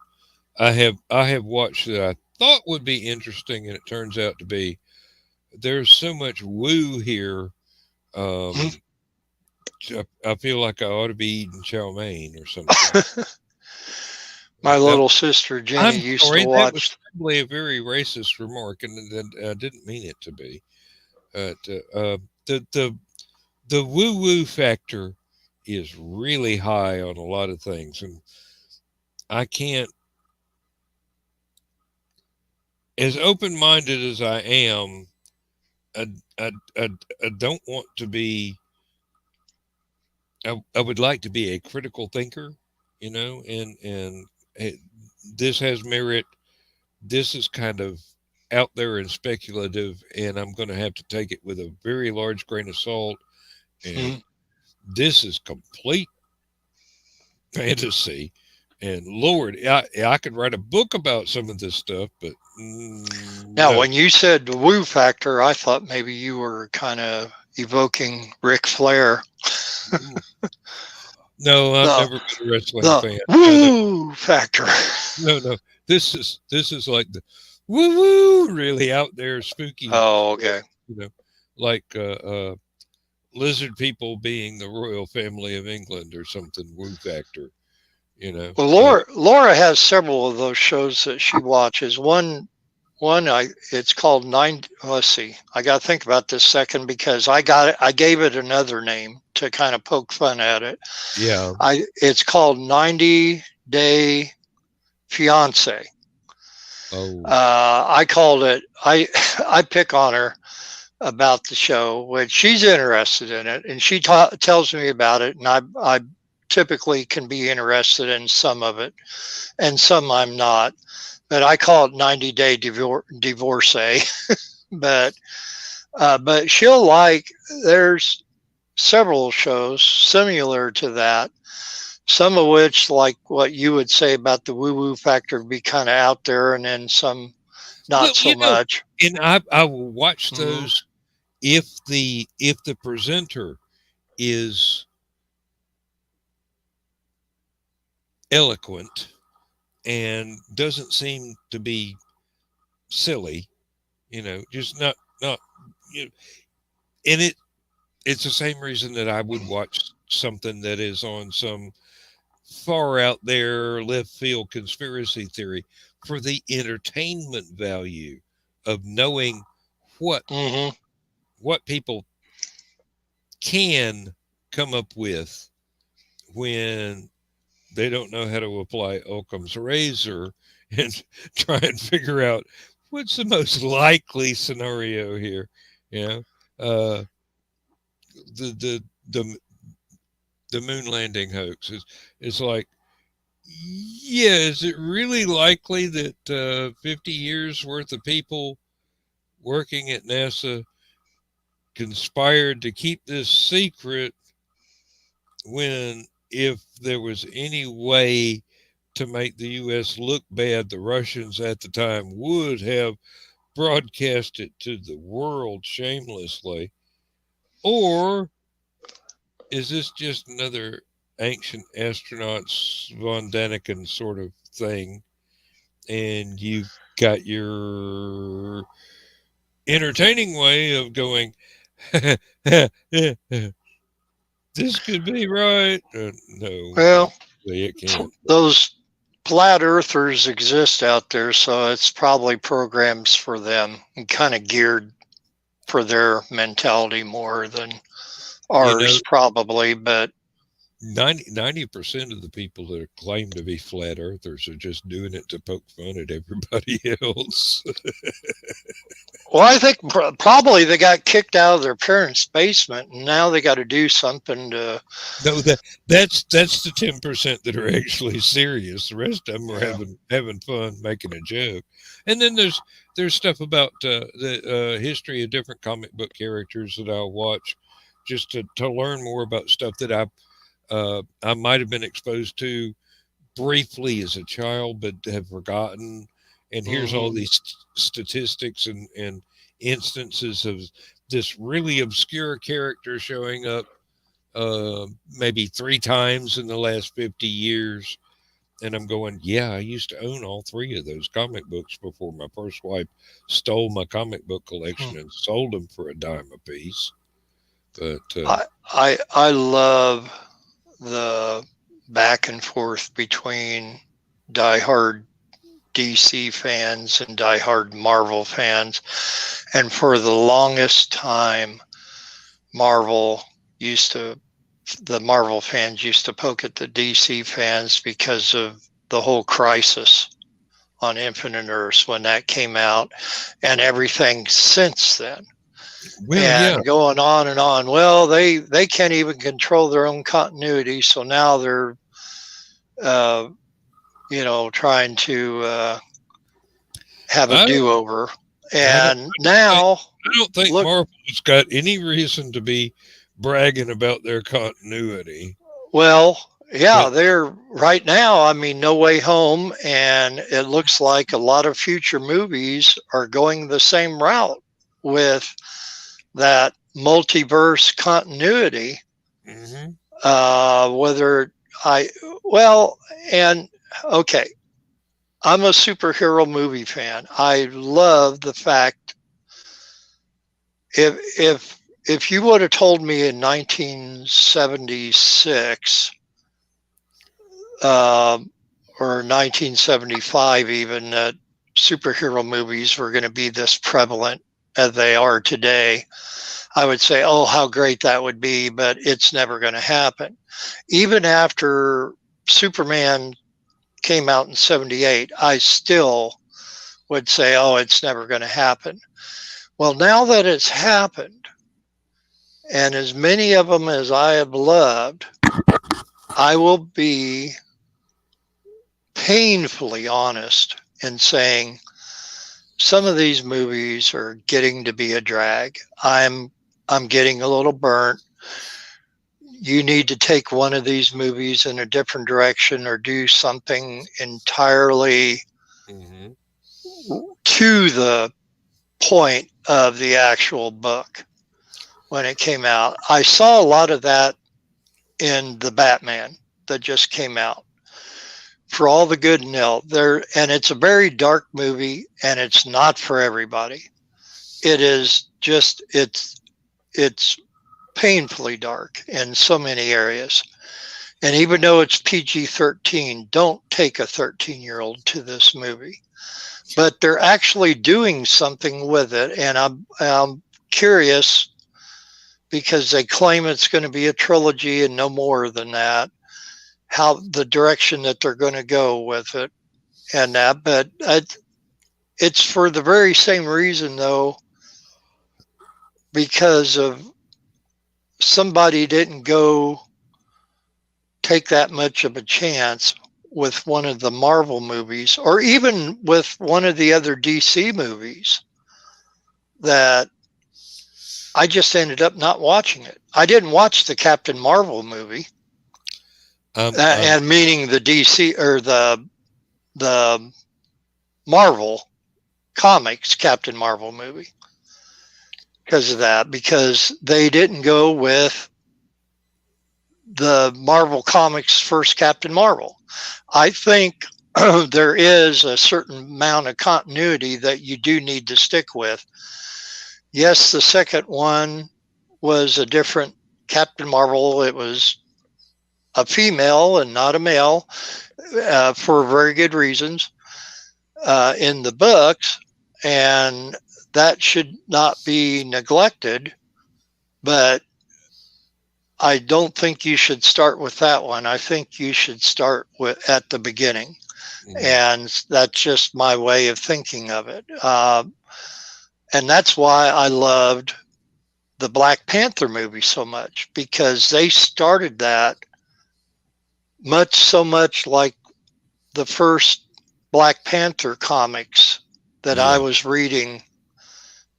S1: I have watched that I thought would be interesting, and it turns out to be. There's so much woo here. I feel like I ought to be eating chow mein or something.
S2: My little sister Jenny used to watch.
S1: That was probably a very racist remark, and I didn't mean it to be. The woo woo factor is really high on a lot of things, and I can't. As open-minded as I am, I don't want to be. I would like to be a critical thinker, and this has merit. This is kind of out there and speculative, and I'm going to have to take it with a very large grain of salt. And this is complete fantasy. And Lord, I could write a book about some of this stuff, but
S2: now when you said the woo factor, I thought maybe you were kind of evoking Ric Flair.
S1: No, I've never been a wrestling fan.
S2: Woo factor.
S1: No. This is like the woo woo, really out there, spooky.
S2: Oh, okay.
S1: Like lizard people being the royal family of England or something. Woo factor.
S2: Well, Laura has several of those shows that she watches. It's called Nine. Let's see. I got to think about this second because I gave it another name to kind of poke fun at it.
S1: Yeah.
S2: It's called 90 Day Fiance.
S1: Oh.
S2: I called it. I pick on her about the show, which she's interested in it, and she tells me about it, and I typically can be interested in some of it, and some I'm not. But I call it 90-day divorcee. but she'll like. There's several shows similar to that. Some of which, like what you would say about the woo-woo factor, be kind of out there, and then some not so much.
S1: And I will watch those if the presenter is eloquent and doesn't seem to be silly, just not and it's the same reason that I would watch something that is on some far out there left field conspiracy theory, for the entertainment value of knowing what people can come up with when they don't know how to apply Occam's razor and try and figure out what's the most likely scenario here. The moon landing hoax is like, yeah, is it really likely that 50 years worth of people working at NASA conspired to keep this secret, when if there was any way to make the U.S. look bad, the Russians at the time would have broadcast it to the world shamelessly? Or is this just another ancient astronauts von Daniken sort of thing, and you've got your entertaining way of going, this could be right? No.
S2: Well,
S1: it can't.
S2: Those flat earthers exist out there, so it's probably programs for them and kind of geared for their mentality more than ours, probably. But
S1: 90% of the people that claim to be flat earthers are just doing it to poke fun at everybody else.
S2: Well, I think probably they got kicked out of their parents' basement, and now they got to do something to.
S1: No, that's the 10% that are actually serious. The rest of them are having fun, making a joke. And then there's stuff about the history of different comic book characters that I'll watch, just to learn more about stuff that I might have been exposed to briefly as a child, but have forgotten. And here's all these statistics and instances of this really obscure character showing up maybe 3 times in the last 50 years. And I'm going, yeah, I used to own all 3 of those comic books before my first wife stole my comic book collection and sold them for $0.10 a piece. But
S2: I love the back and forth between diehard DC fans and diehard Marvel fans. And for the longest time, the Marvel fans used to poke at the DC fans because of the whole Crisis on Infinite Earths when that came out, and everything since then. Going on and on. Well, they can't even control their own continuity, so now they're trying to have a do-over. And now
S1: I don't think Marvel's got any reason to be bragging about their continuity.
S2: Well, yeah, they're right now, I mean, No Way Home, and it looks like a lot of future movies are going the same route with that multiverse continuity. I'm a superhero movie fan. I love the fact if you would have told me in 1976 or 1975 even that superhero movies were going to be this prevalent as they are today, I would say, oh, how great that would be, but it's never going to happen. Even after Superman came out in 78, I still would say, oh, it's never going to happen. Well, now that it's happened, and as many of them as I have loved, I will be painfully honest in saying some of these movies are getting to be a drag. I'm getting a little burnt. You need to take one of these movies in a different direction or do something entirely to the point of the actual book when it came out. I saw a lot of that in the Batman that just came out. For all the good and ill, and it's a very dark movie, and it's not for everybody. It is just it's painfully dark in so many areas. And even though it's PG-13, don't take a 13-year-old to this movie. But they're actually doing something with it, and I'm curious because they claim it's going to be a trilogy and no more than that. How the direction that they're going to go with it and that, but it's for the very same reason though, because of somebody didn't go take that much of a chance with one of the Marvel movies or even with one of the other DC movies that I just ended up not watching it. I didn't watch the Captain Marvel movie. And meaning the DC or the Marvel Comics Captain Marvel movie because of that, because they didn't go with the Marvel Comics first Captain Marvel. I think there is a certain amount of continuity that you do need to stick with. Yes, the second one was a different Captain Marvel. It was a female and not a male for very good reasons in the books, and that should not be neglected, but I don't think you should start with that one. I think you should start with at the beginning, and that's just my way of thinking of it. And that's why I loved the Black Panther movie so much, because they started that so much like the first Black Panther comics that I was reading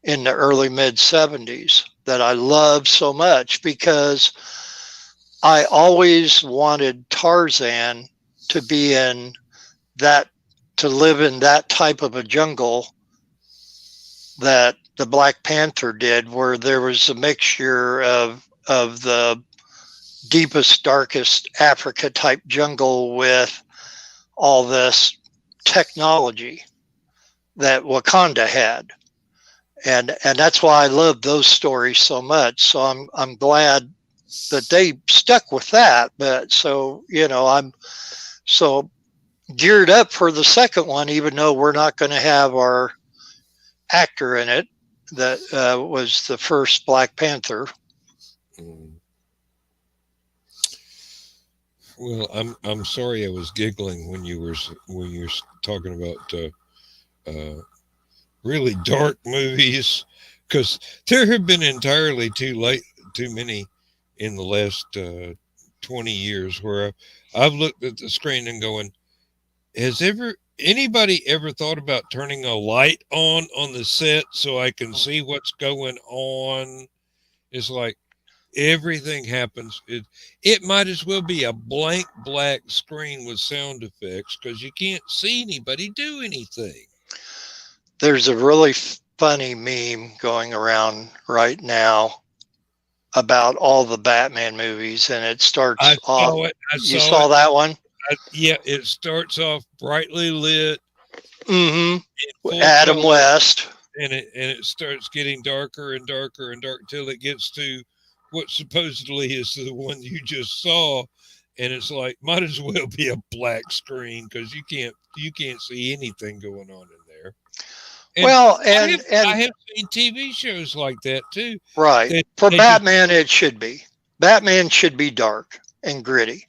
S2: in the early mid 70s that I loved so much, because I always wanted Tarzan to be in that, to live in that type of a jungle that the Black Panther did, where there was a mixture of the deepest, darkest Africa type jungle with all this technology that Wakanda had. And that's why I love those stories so much. So I'm glad that they stuck with that. But so, I'm so geared up for the second one, even though we're not going to have our actor in it that was the first Black Panther.
S1: Well, I'm sorry I was giggling when you were talking about really dark movies, because there have been entirely too many in the last 20 years where I've looked at the screen and going, has anybody ever thought about turning a light on the set so I can see what's going on? It's like everything happens. It might as well be a blank black screen with sound effects, because you can't see anybody do anything.
S2: There's a really funny meme going around right now about all the Batman movies, and it starts off. You saw that one?
S1: Yeah, it starts off brightly lit.
S2: Adam West.
S1: And it starts getting darker and darker and dark till it gets to what supposedly is the one you just saw, and it's like, might as well be a black screen, because you can't see anything going on in there. And I have seen TV shows like that too.
S2: Right. For Batman, it should be. Batman should be dark and gritty.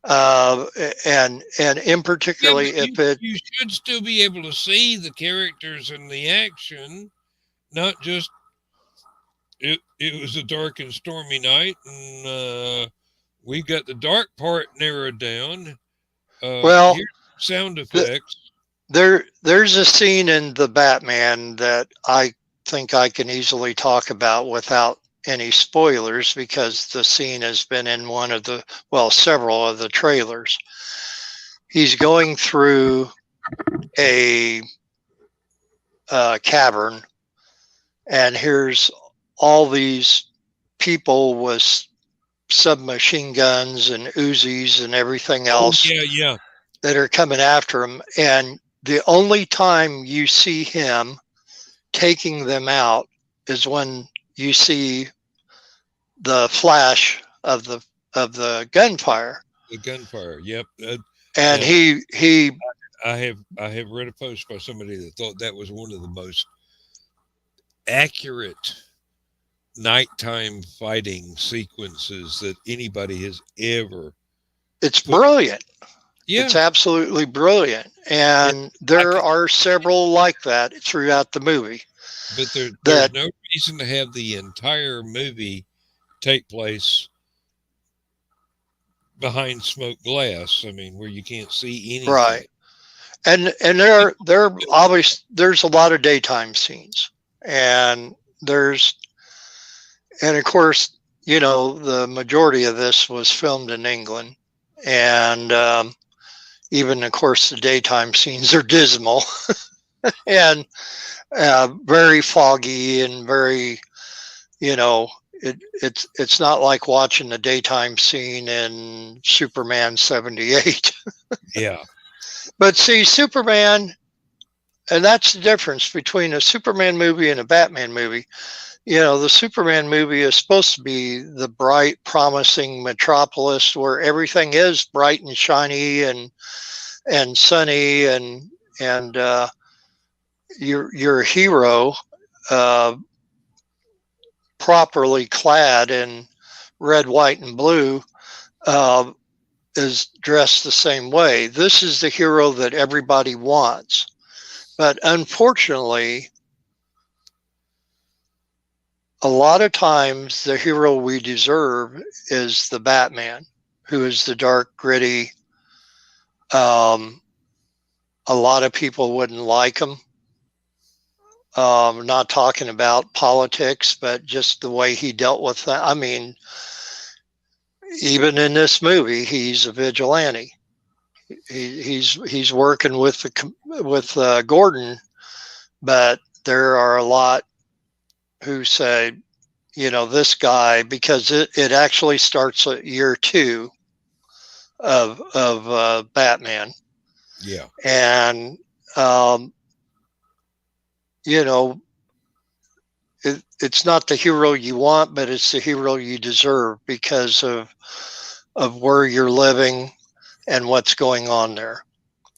S2: And in particularly,
S1: you should still be able to see the characters and the action, not just it was a dark and stormy night, and We've got the dark part narrowed down.
S2: Well,
S1: Here's sound
S2: the,
S1: effects.
S2: there's a scene in the Batman that I think I can easily talk about without any spoilers because the scene has been in several of the trailers. He's going through a cavern, and here's all these people with submachine guns and Uzis and everything else
S1: Yeah.
S2: that are coming after him. And the only time you see him taking them out is when you see the flash of the gunfire.
S1: The gunfire. Yep.
S2: And
S1: I have read a post by somebody that thought that was one of the most accurate nighttime fighting sequences that anybody has ever.
S2: It's brilliant.
S1: Yeah.
S2: It's absolutely brilliant. And there are several like that throughout the movie.
S1: But there's no reason to have the entire movie take place behind smoked glass. I mean, where you can't see anything.
S2: Right. And there obviously there's a lot of daytime scenes. And of course, the majority of this was filmed in England. And even, of course, the daytime scenes are dismal and very foggy and very, it's not like watching the daytime scene in Superman 78.
S1: Yeah.
S2: But see, Superman, and that's the difference between a Superman movie and a Batman movie. The Superman movie is supposed to be the bright, promising metropolis where everything is bright and shiny and sunny, and your hero, properly clad in red, white, and blue, is dressed the same way. This is the hero that everybody wants. But unfortunately, a lot of times the hero we deserve is the Batman, who is the dark, gritty. A lot of people wouldn't like him. Not talking about politics, but just the way he dealt with that. I mean, even in this movie, he's a vigilante. He's working with Gordon, but there are a lot who say, this guy, because it actually starts at year 2 of Batman.
S1: Yeah.
S2: And it's not the hero you want, but it's the hero you deserve because of where you're living and what's going on there.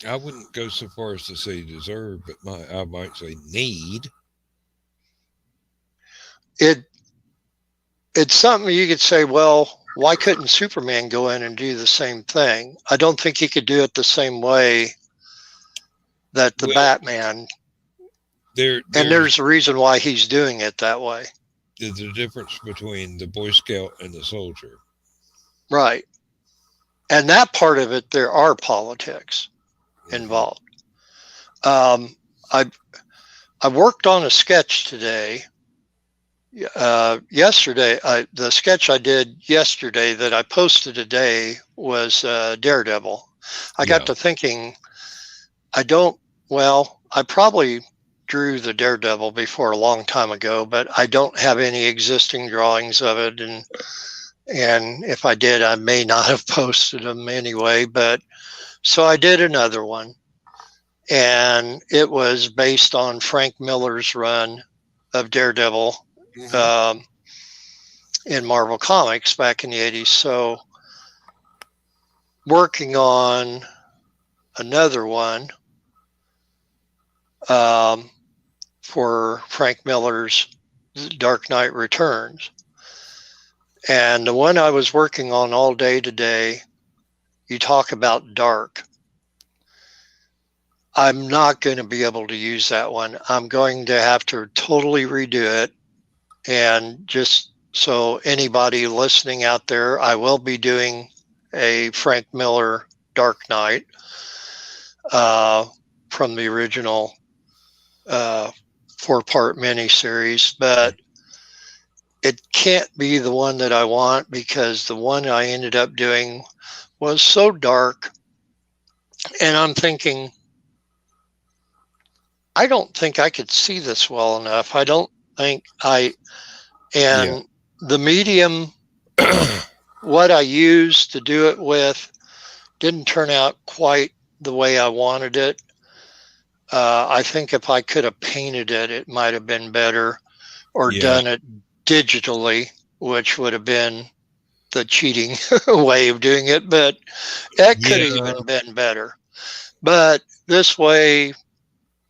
S1: I wouldn't go so far as to say deserve, but I might say need.
S2: It's something you could say, well, why couldn't Superman go in and do the same thing? I don't think he could do it the same way that the Batman. There's a reason why he's doing it that way.
S1: There's a difference between the Boy Scout and the soldier.
S2: Right. And that part of it, there are politics involved. I worked on a sketch today. Yesterday, the sketch I did yesterday that I posted today was Daredevil. I got to thinking, I probably drew the Daredevil before a long time ago, but I don't have any existing drawings of it. And if I did, I may not have posted them anyway, but so I did another one, and it was based on Frank Miller's run of Daredevil in Marvel Comics back in the 80s. So working on another one for Frank Miller's Dark Knight Returns. And the one I was working on all day today, you talk about dark. I'm not going to be able to use that one. I'm going to have to totally redo it and just So anybody listening out there, I will be doing a Frank Miller Dark Knight from the original 4-part miniseries, but it can't be the one that I want because the one I ended up doing was so dark. And I'm thinking, I don't think I could see this well enough. I don't think and the medium, what I used to do it with, didn't turn out quite the way I wanted it. I think if I could have painted it, it might have been better, or done it digitally, which would have been the cheating way of doing it, but it could have even been better. But this way,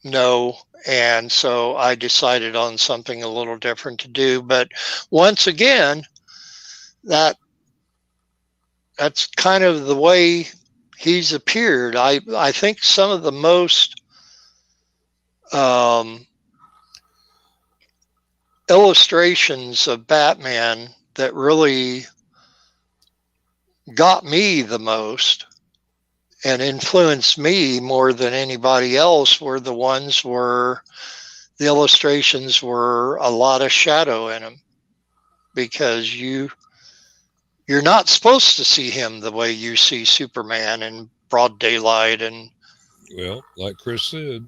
S2: no. And so I decided on something a little different to do. But once again, that's kind of the way he's appeared. I think some of the most illustrations of Batman that really got me the most and influenced me more than anybody else were the ones where the illustrations were a lot of shadow in them, because you're not supposed to see him the way you see Superman in broad daylight. And
S1: well, like Chris said,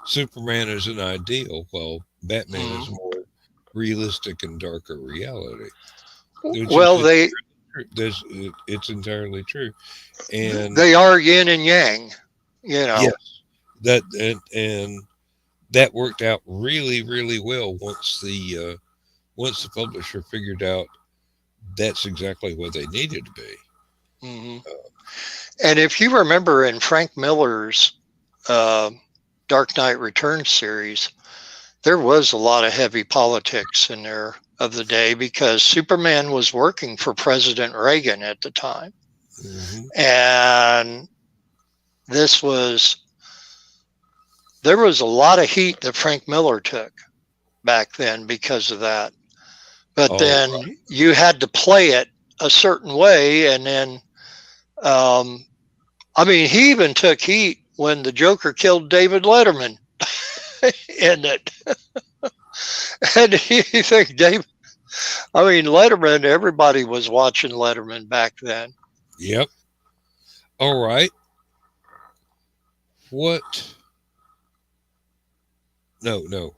S1: Superman is an ideal, while Batman is more realistic and darker reality.
S2: Well,
S1: it's entirely true, and
S2: they are yin and yang, you know.
S1: Yes, and that worked out really, really well once the publisher figured out that's exactly what they needed to be.
S2: And if you remember in Frank Miller's Dark Knight Returns series, there was a lot of heavy politics in there of the day, because Superman was working for President Reagan at the time. And there was a lot of heat that Frank Miller took back then because of that. But then you had to play it a certain way. And then, I mean, he even took heat when the Joker killed David Letterman in it. And you think Letterman, everybody was watching Letterman back then.
S1: Yep. All right. What? No.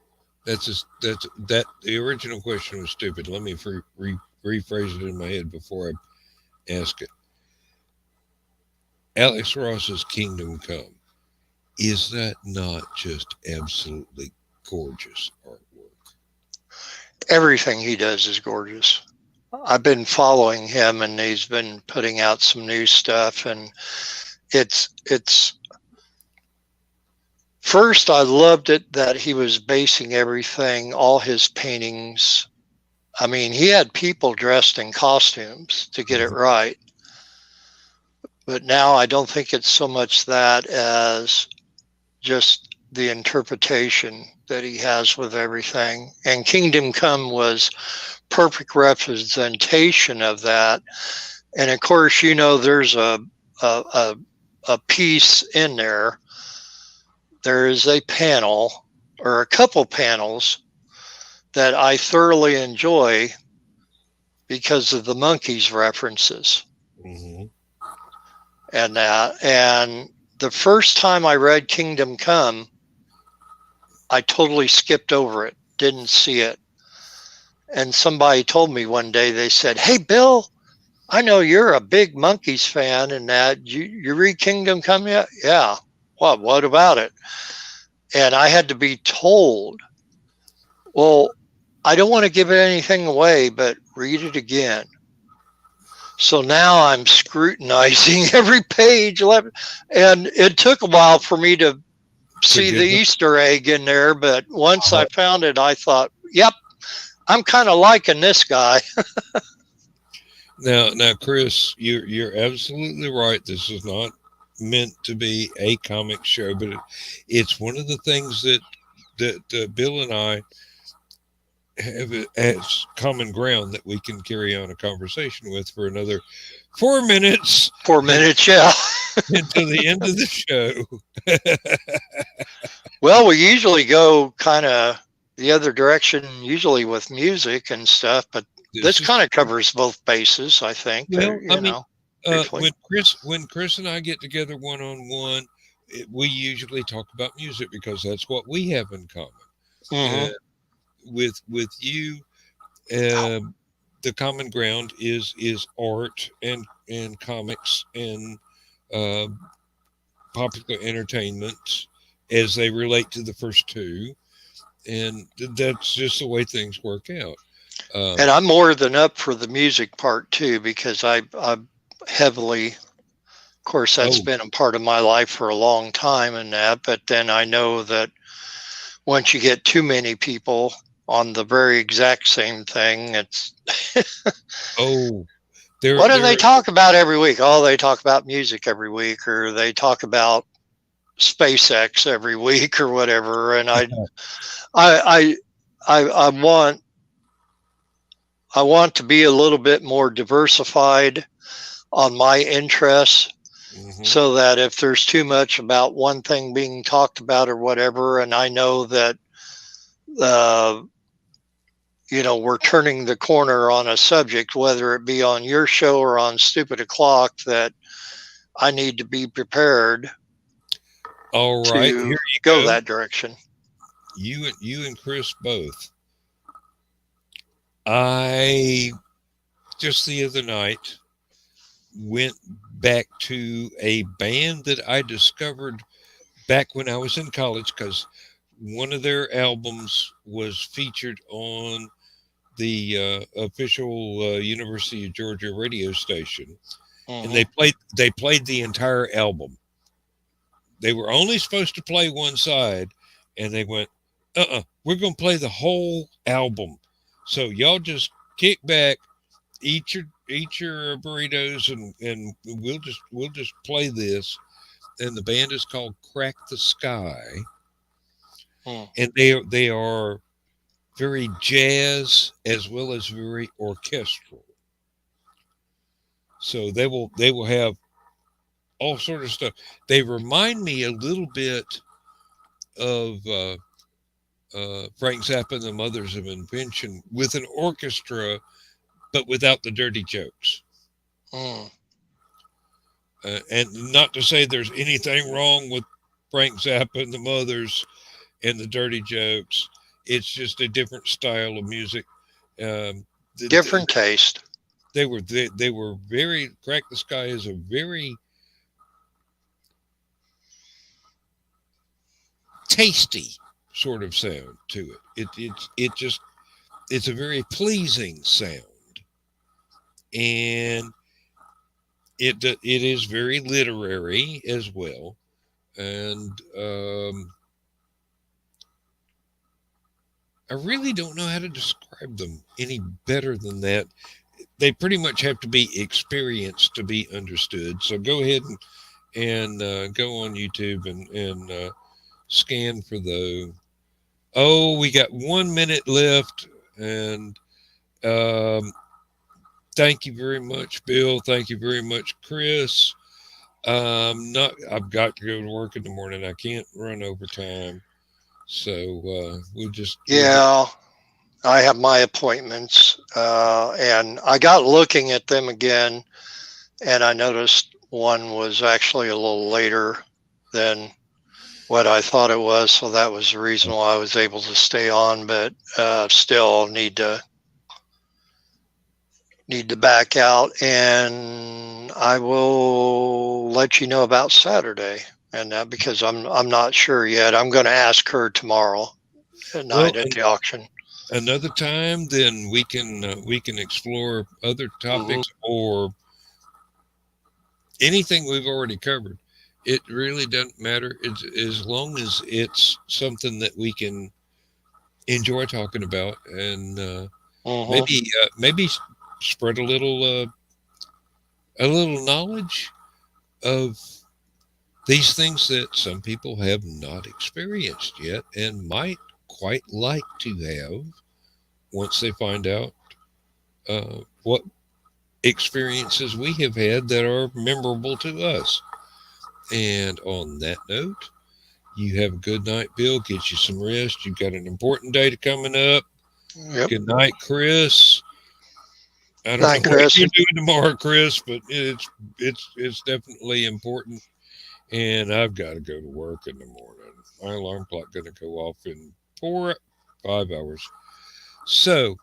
S1: The original question was stupid. Let me rephrase it in my head before I ask it. Alex Ross's Kingdom Come, is that not just absolutely gorgeous artwork?
S2: Everything he does is gorgeous. I've been following him, and he's been putting out some new stuff, and it's first, I loved it that he was basing everything, all his paintings. I mean, he had people dressed in costumes to get it right. But now I don't think it's so much that as just the interpretation that he has with everything. And Kingdom Come was perfect representation of that. And of course, you know, there's a piece in there. There is a panel, or a couple panels, that I thoroughly enjoy because of the monkeys references. And the first time I read Kingdom Come, I totally skipped over it, didn't see it. And somebody told me one day, they said, "Hey, Bill, I know you're a big Monkees fan, and that you read Kingdom Come yet?" Yeah. What about it? And I had to be told, well, I don't want to give anything away, but read it again. So now I'm scrutinizing every page. And it took a while for me to see the Easter egg in there. But once I found it, I thought, yep, I'm kind of liking this guy.
S1: Now, Chris, you're absolutely right. This is not meant to be a comic show, but it's one of the things that Bill and I have it as common ground that we can carry on a conversation with for another 4 minutes
S2: 4 minutes, yeah.
S1: until the end of the show.
S2: Well, we usually go kind of the other direction, usually with music and stuff, but this
S1: This is
S2: kind of covers both bases, I think.
S1: well, I mean,
S2: Briefly.
S1: when Chris and I get together one on one, we usually talk about music because that's what we have in common.
S2: Hmm.
S1: With you, the common ground is art and comics and uh, popular entertainment as they relate to the first two, and that's just the way things work out.
S2: And I'm more than up for the music part too, because I heavily, of course, that's
S1: Oh,
S2: been a part of my life for a long time and that, but then I know that once you get too many people on the very exact same thing, it's
S1: oh, there
S2: what do they
S1: there.
S2: talk about every week? Oh, they talk about music every week, or they talk about SpaceX every week, or whatever. And I, I want to be a little bit more diversified on my interests,
S1: Mhm.
S2: so that if there's too much about one thing being talked about or whatever, and I know that uh, we're turning the corner on a subject, whether it be on your show or on Stupid O'Clock, that I need to be prepared
S1: All right,
S2: to
S1: here you
S2: go
S1: go.
S2: that direction.
S1: You and Chris both. I just the other night went back to a band that I discovered back when I was in college because one of their albums was featured on the official University of Georgia radio station, and
S2: Hmm.
S1: they played the entire album. They were only supposed to play one side, and they went, we're gonna play the whole album. So y'all just kick back, eat your burritos, and we'll just play this. And the band is called Crack the Sky,
S2: Hmm.
S1: and they are very jazz as well as very orchestral. So they will have all sort of stuff. They remind me a little bit of Frank Zappa and the Mothers of Invention with an orchestra, but without the dirty jokes.
S2: Hmm.
S1: And not to say there's anything wrong with Frank Zappa and the Mothers and the dirty jokes. It's just a different style of music.
S2: Different taste.
S1: They were very. Crack the Sky is a very tasty sort of sound to it. It's a very pleasing sound, and it is very literary as well. And I really don't know how to describe them any better than that. They pretty much have to be experienced to be understood. So go ahead and go on YouTube and scan for those. Oh, we got 1 minute left, and um, thank you very much, Bill. Thank you very much, Chris. Not. I've got to go to work in the morning. I can't run overtime, so we'll just.
S2: Yeah, I have my appointments, and I got looking at them again, and I noticed one was actually a little later than what I thought it was, so that was the reason why I was able to stay on. But still need to back out, and I will let you know about Saturday, and that because I'm not sure yet. I'm going to ask her tomorrow at
S1: Well,
S2: night at the auction.
S1: another time, then we can explore other
S2: Hmm.
S1: topics or anything we've already covered. It really doesn't matter. It's as long as it's something that we can enjoy talking about, and
S2: Hmm.
S1: maybe spread a little knowledge of these things that some people have not experienced yet and might quite like to have once they find out what experiences we have had that are memorable to us. And on that note, you have a good night, Bill. Get you some rest. You've got an important day coming up.
S2: Yep.
S1: Good night, Chris. I don't
S2: Night,
S1: know what
S2: Chris.
S1: you're doing tomorrow, Chris, but it's definitely important. And I've got to go to work in the morning. My alarm clock going to go off in 5 hours. So,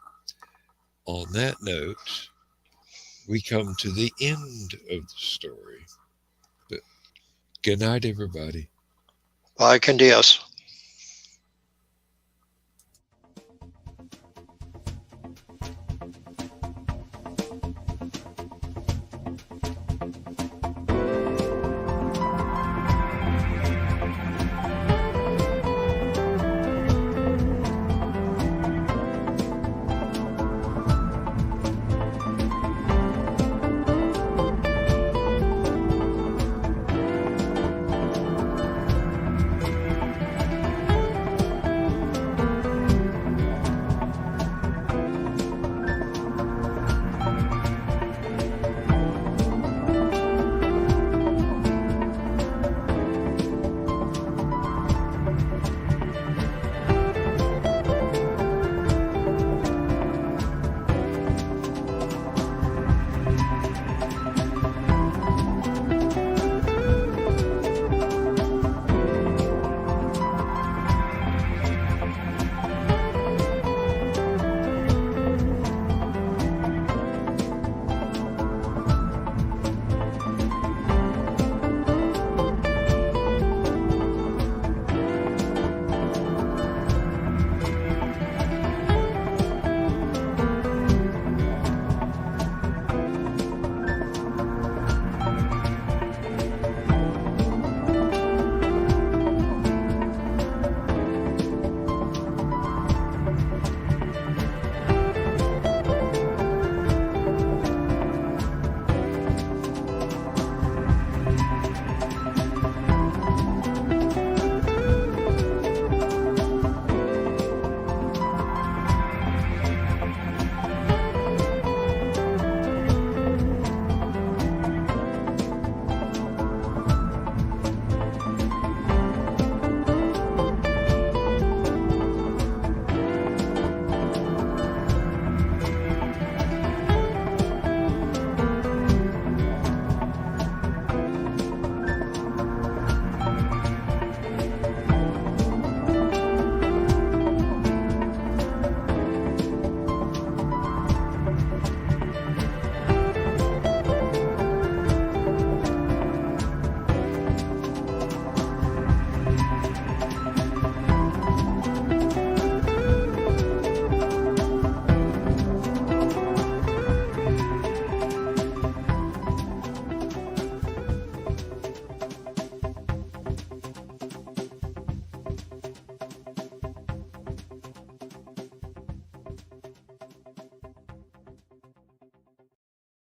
S1: on that note, we come to the end of the story. But good night, everybody.
S2: Bye, con Dios.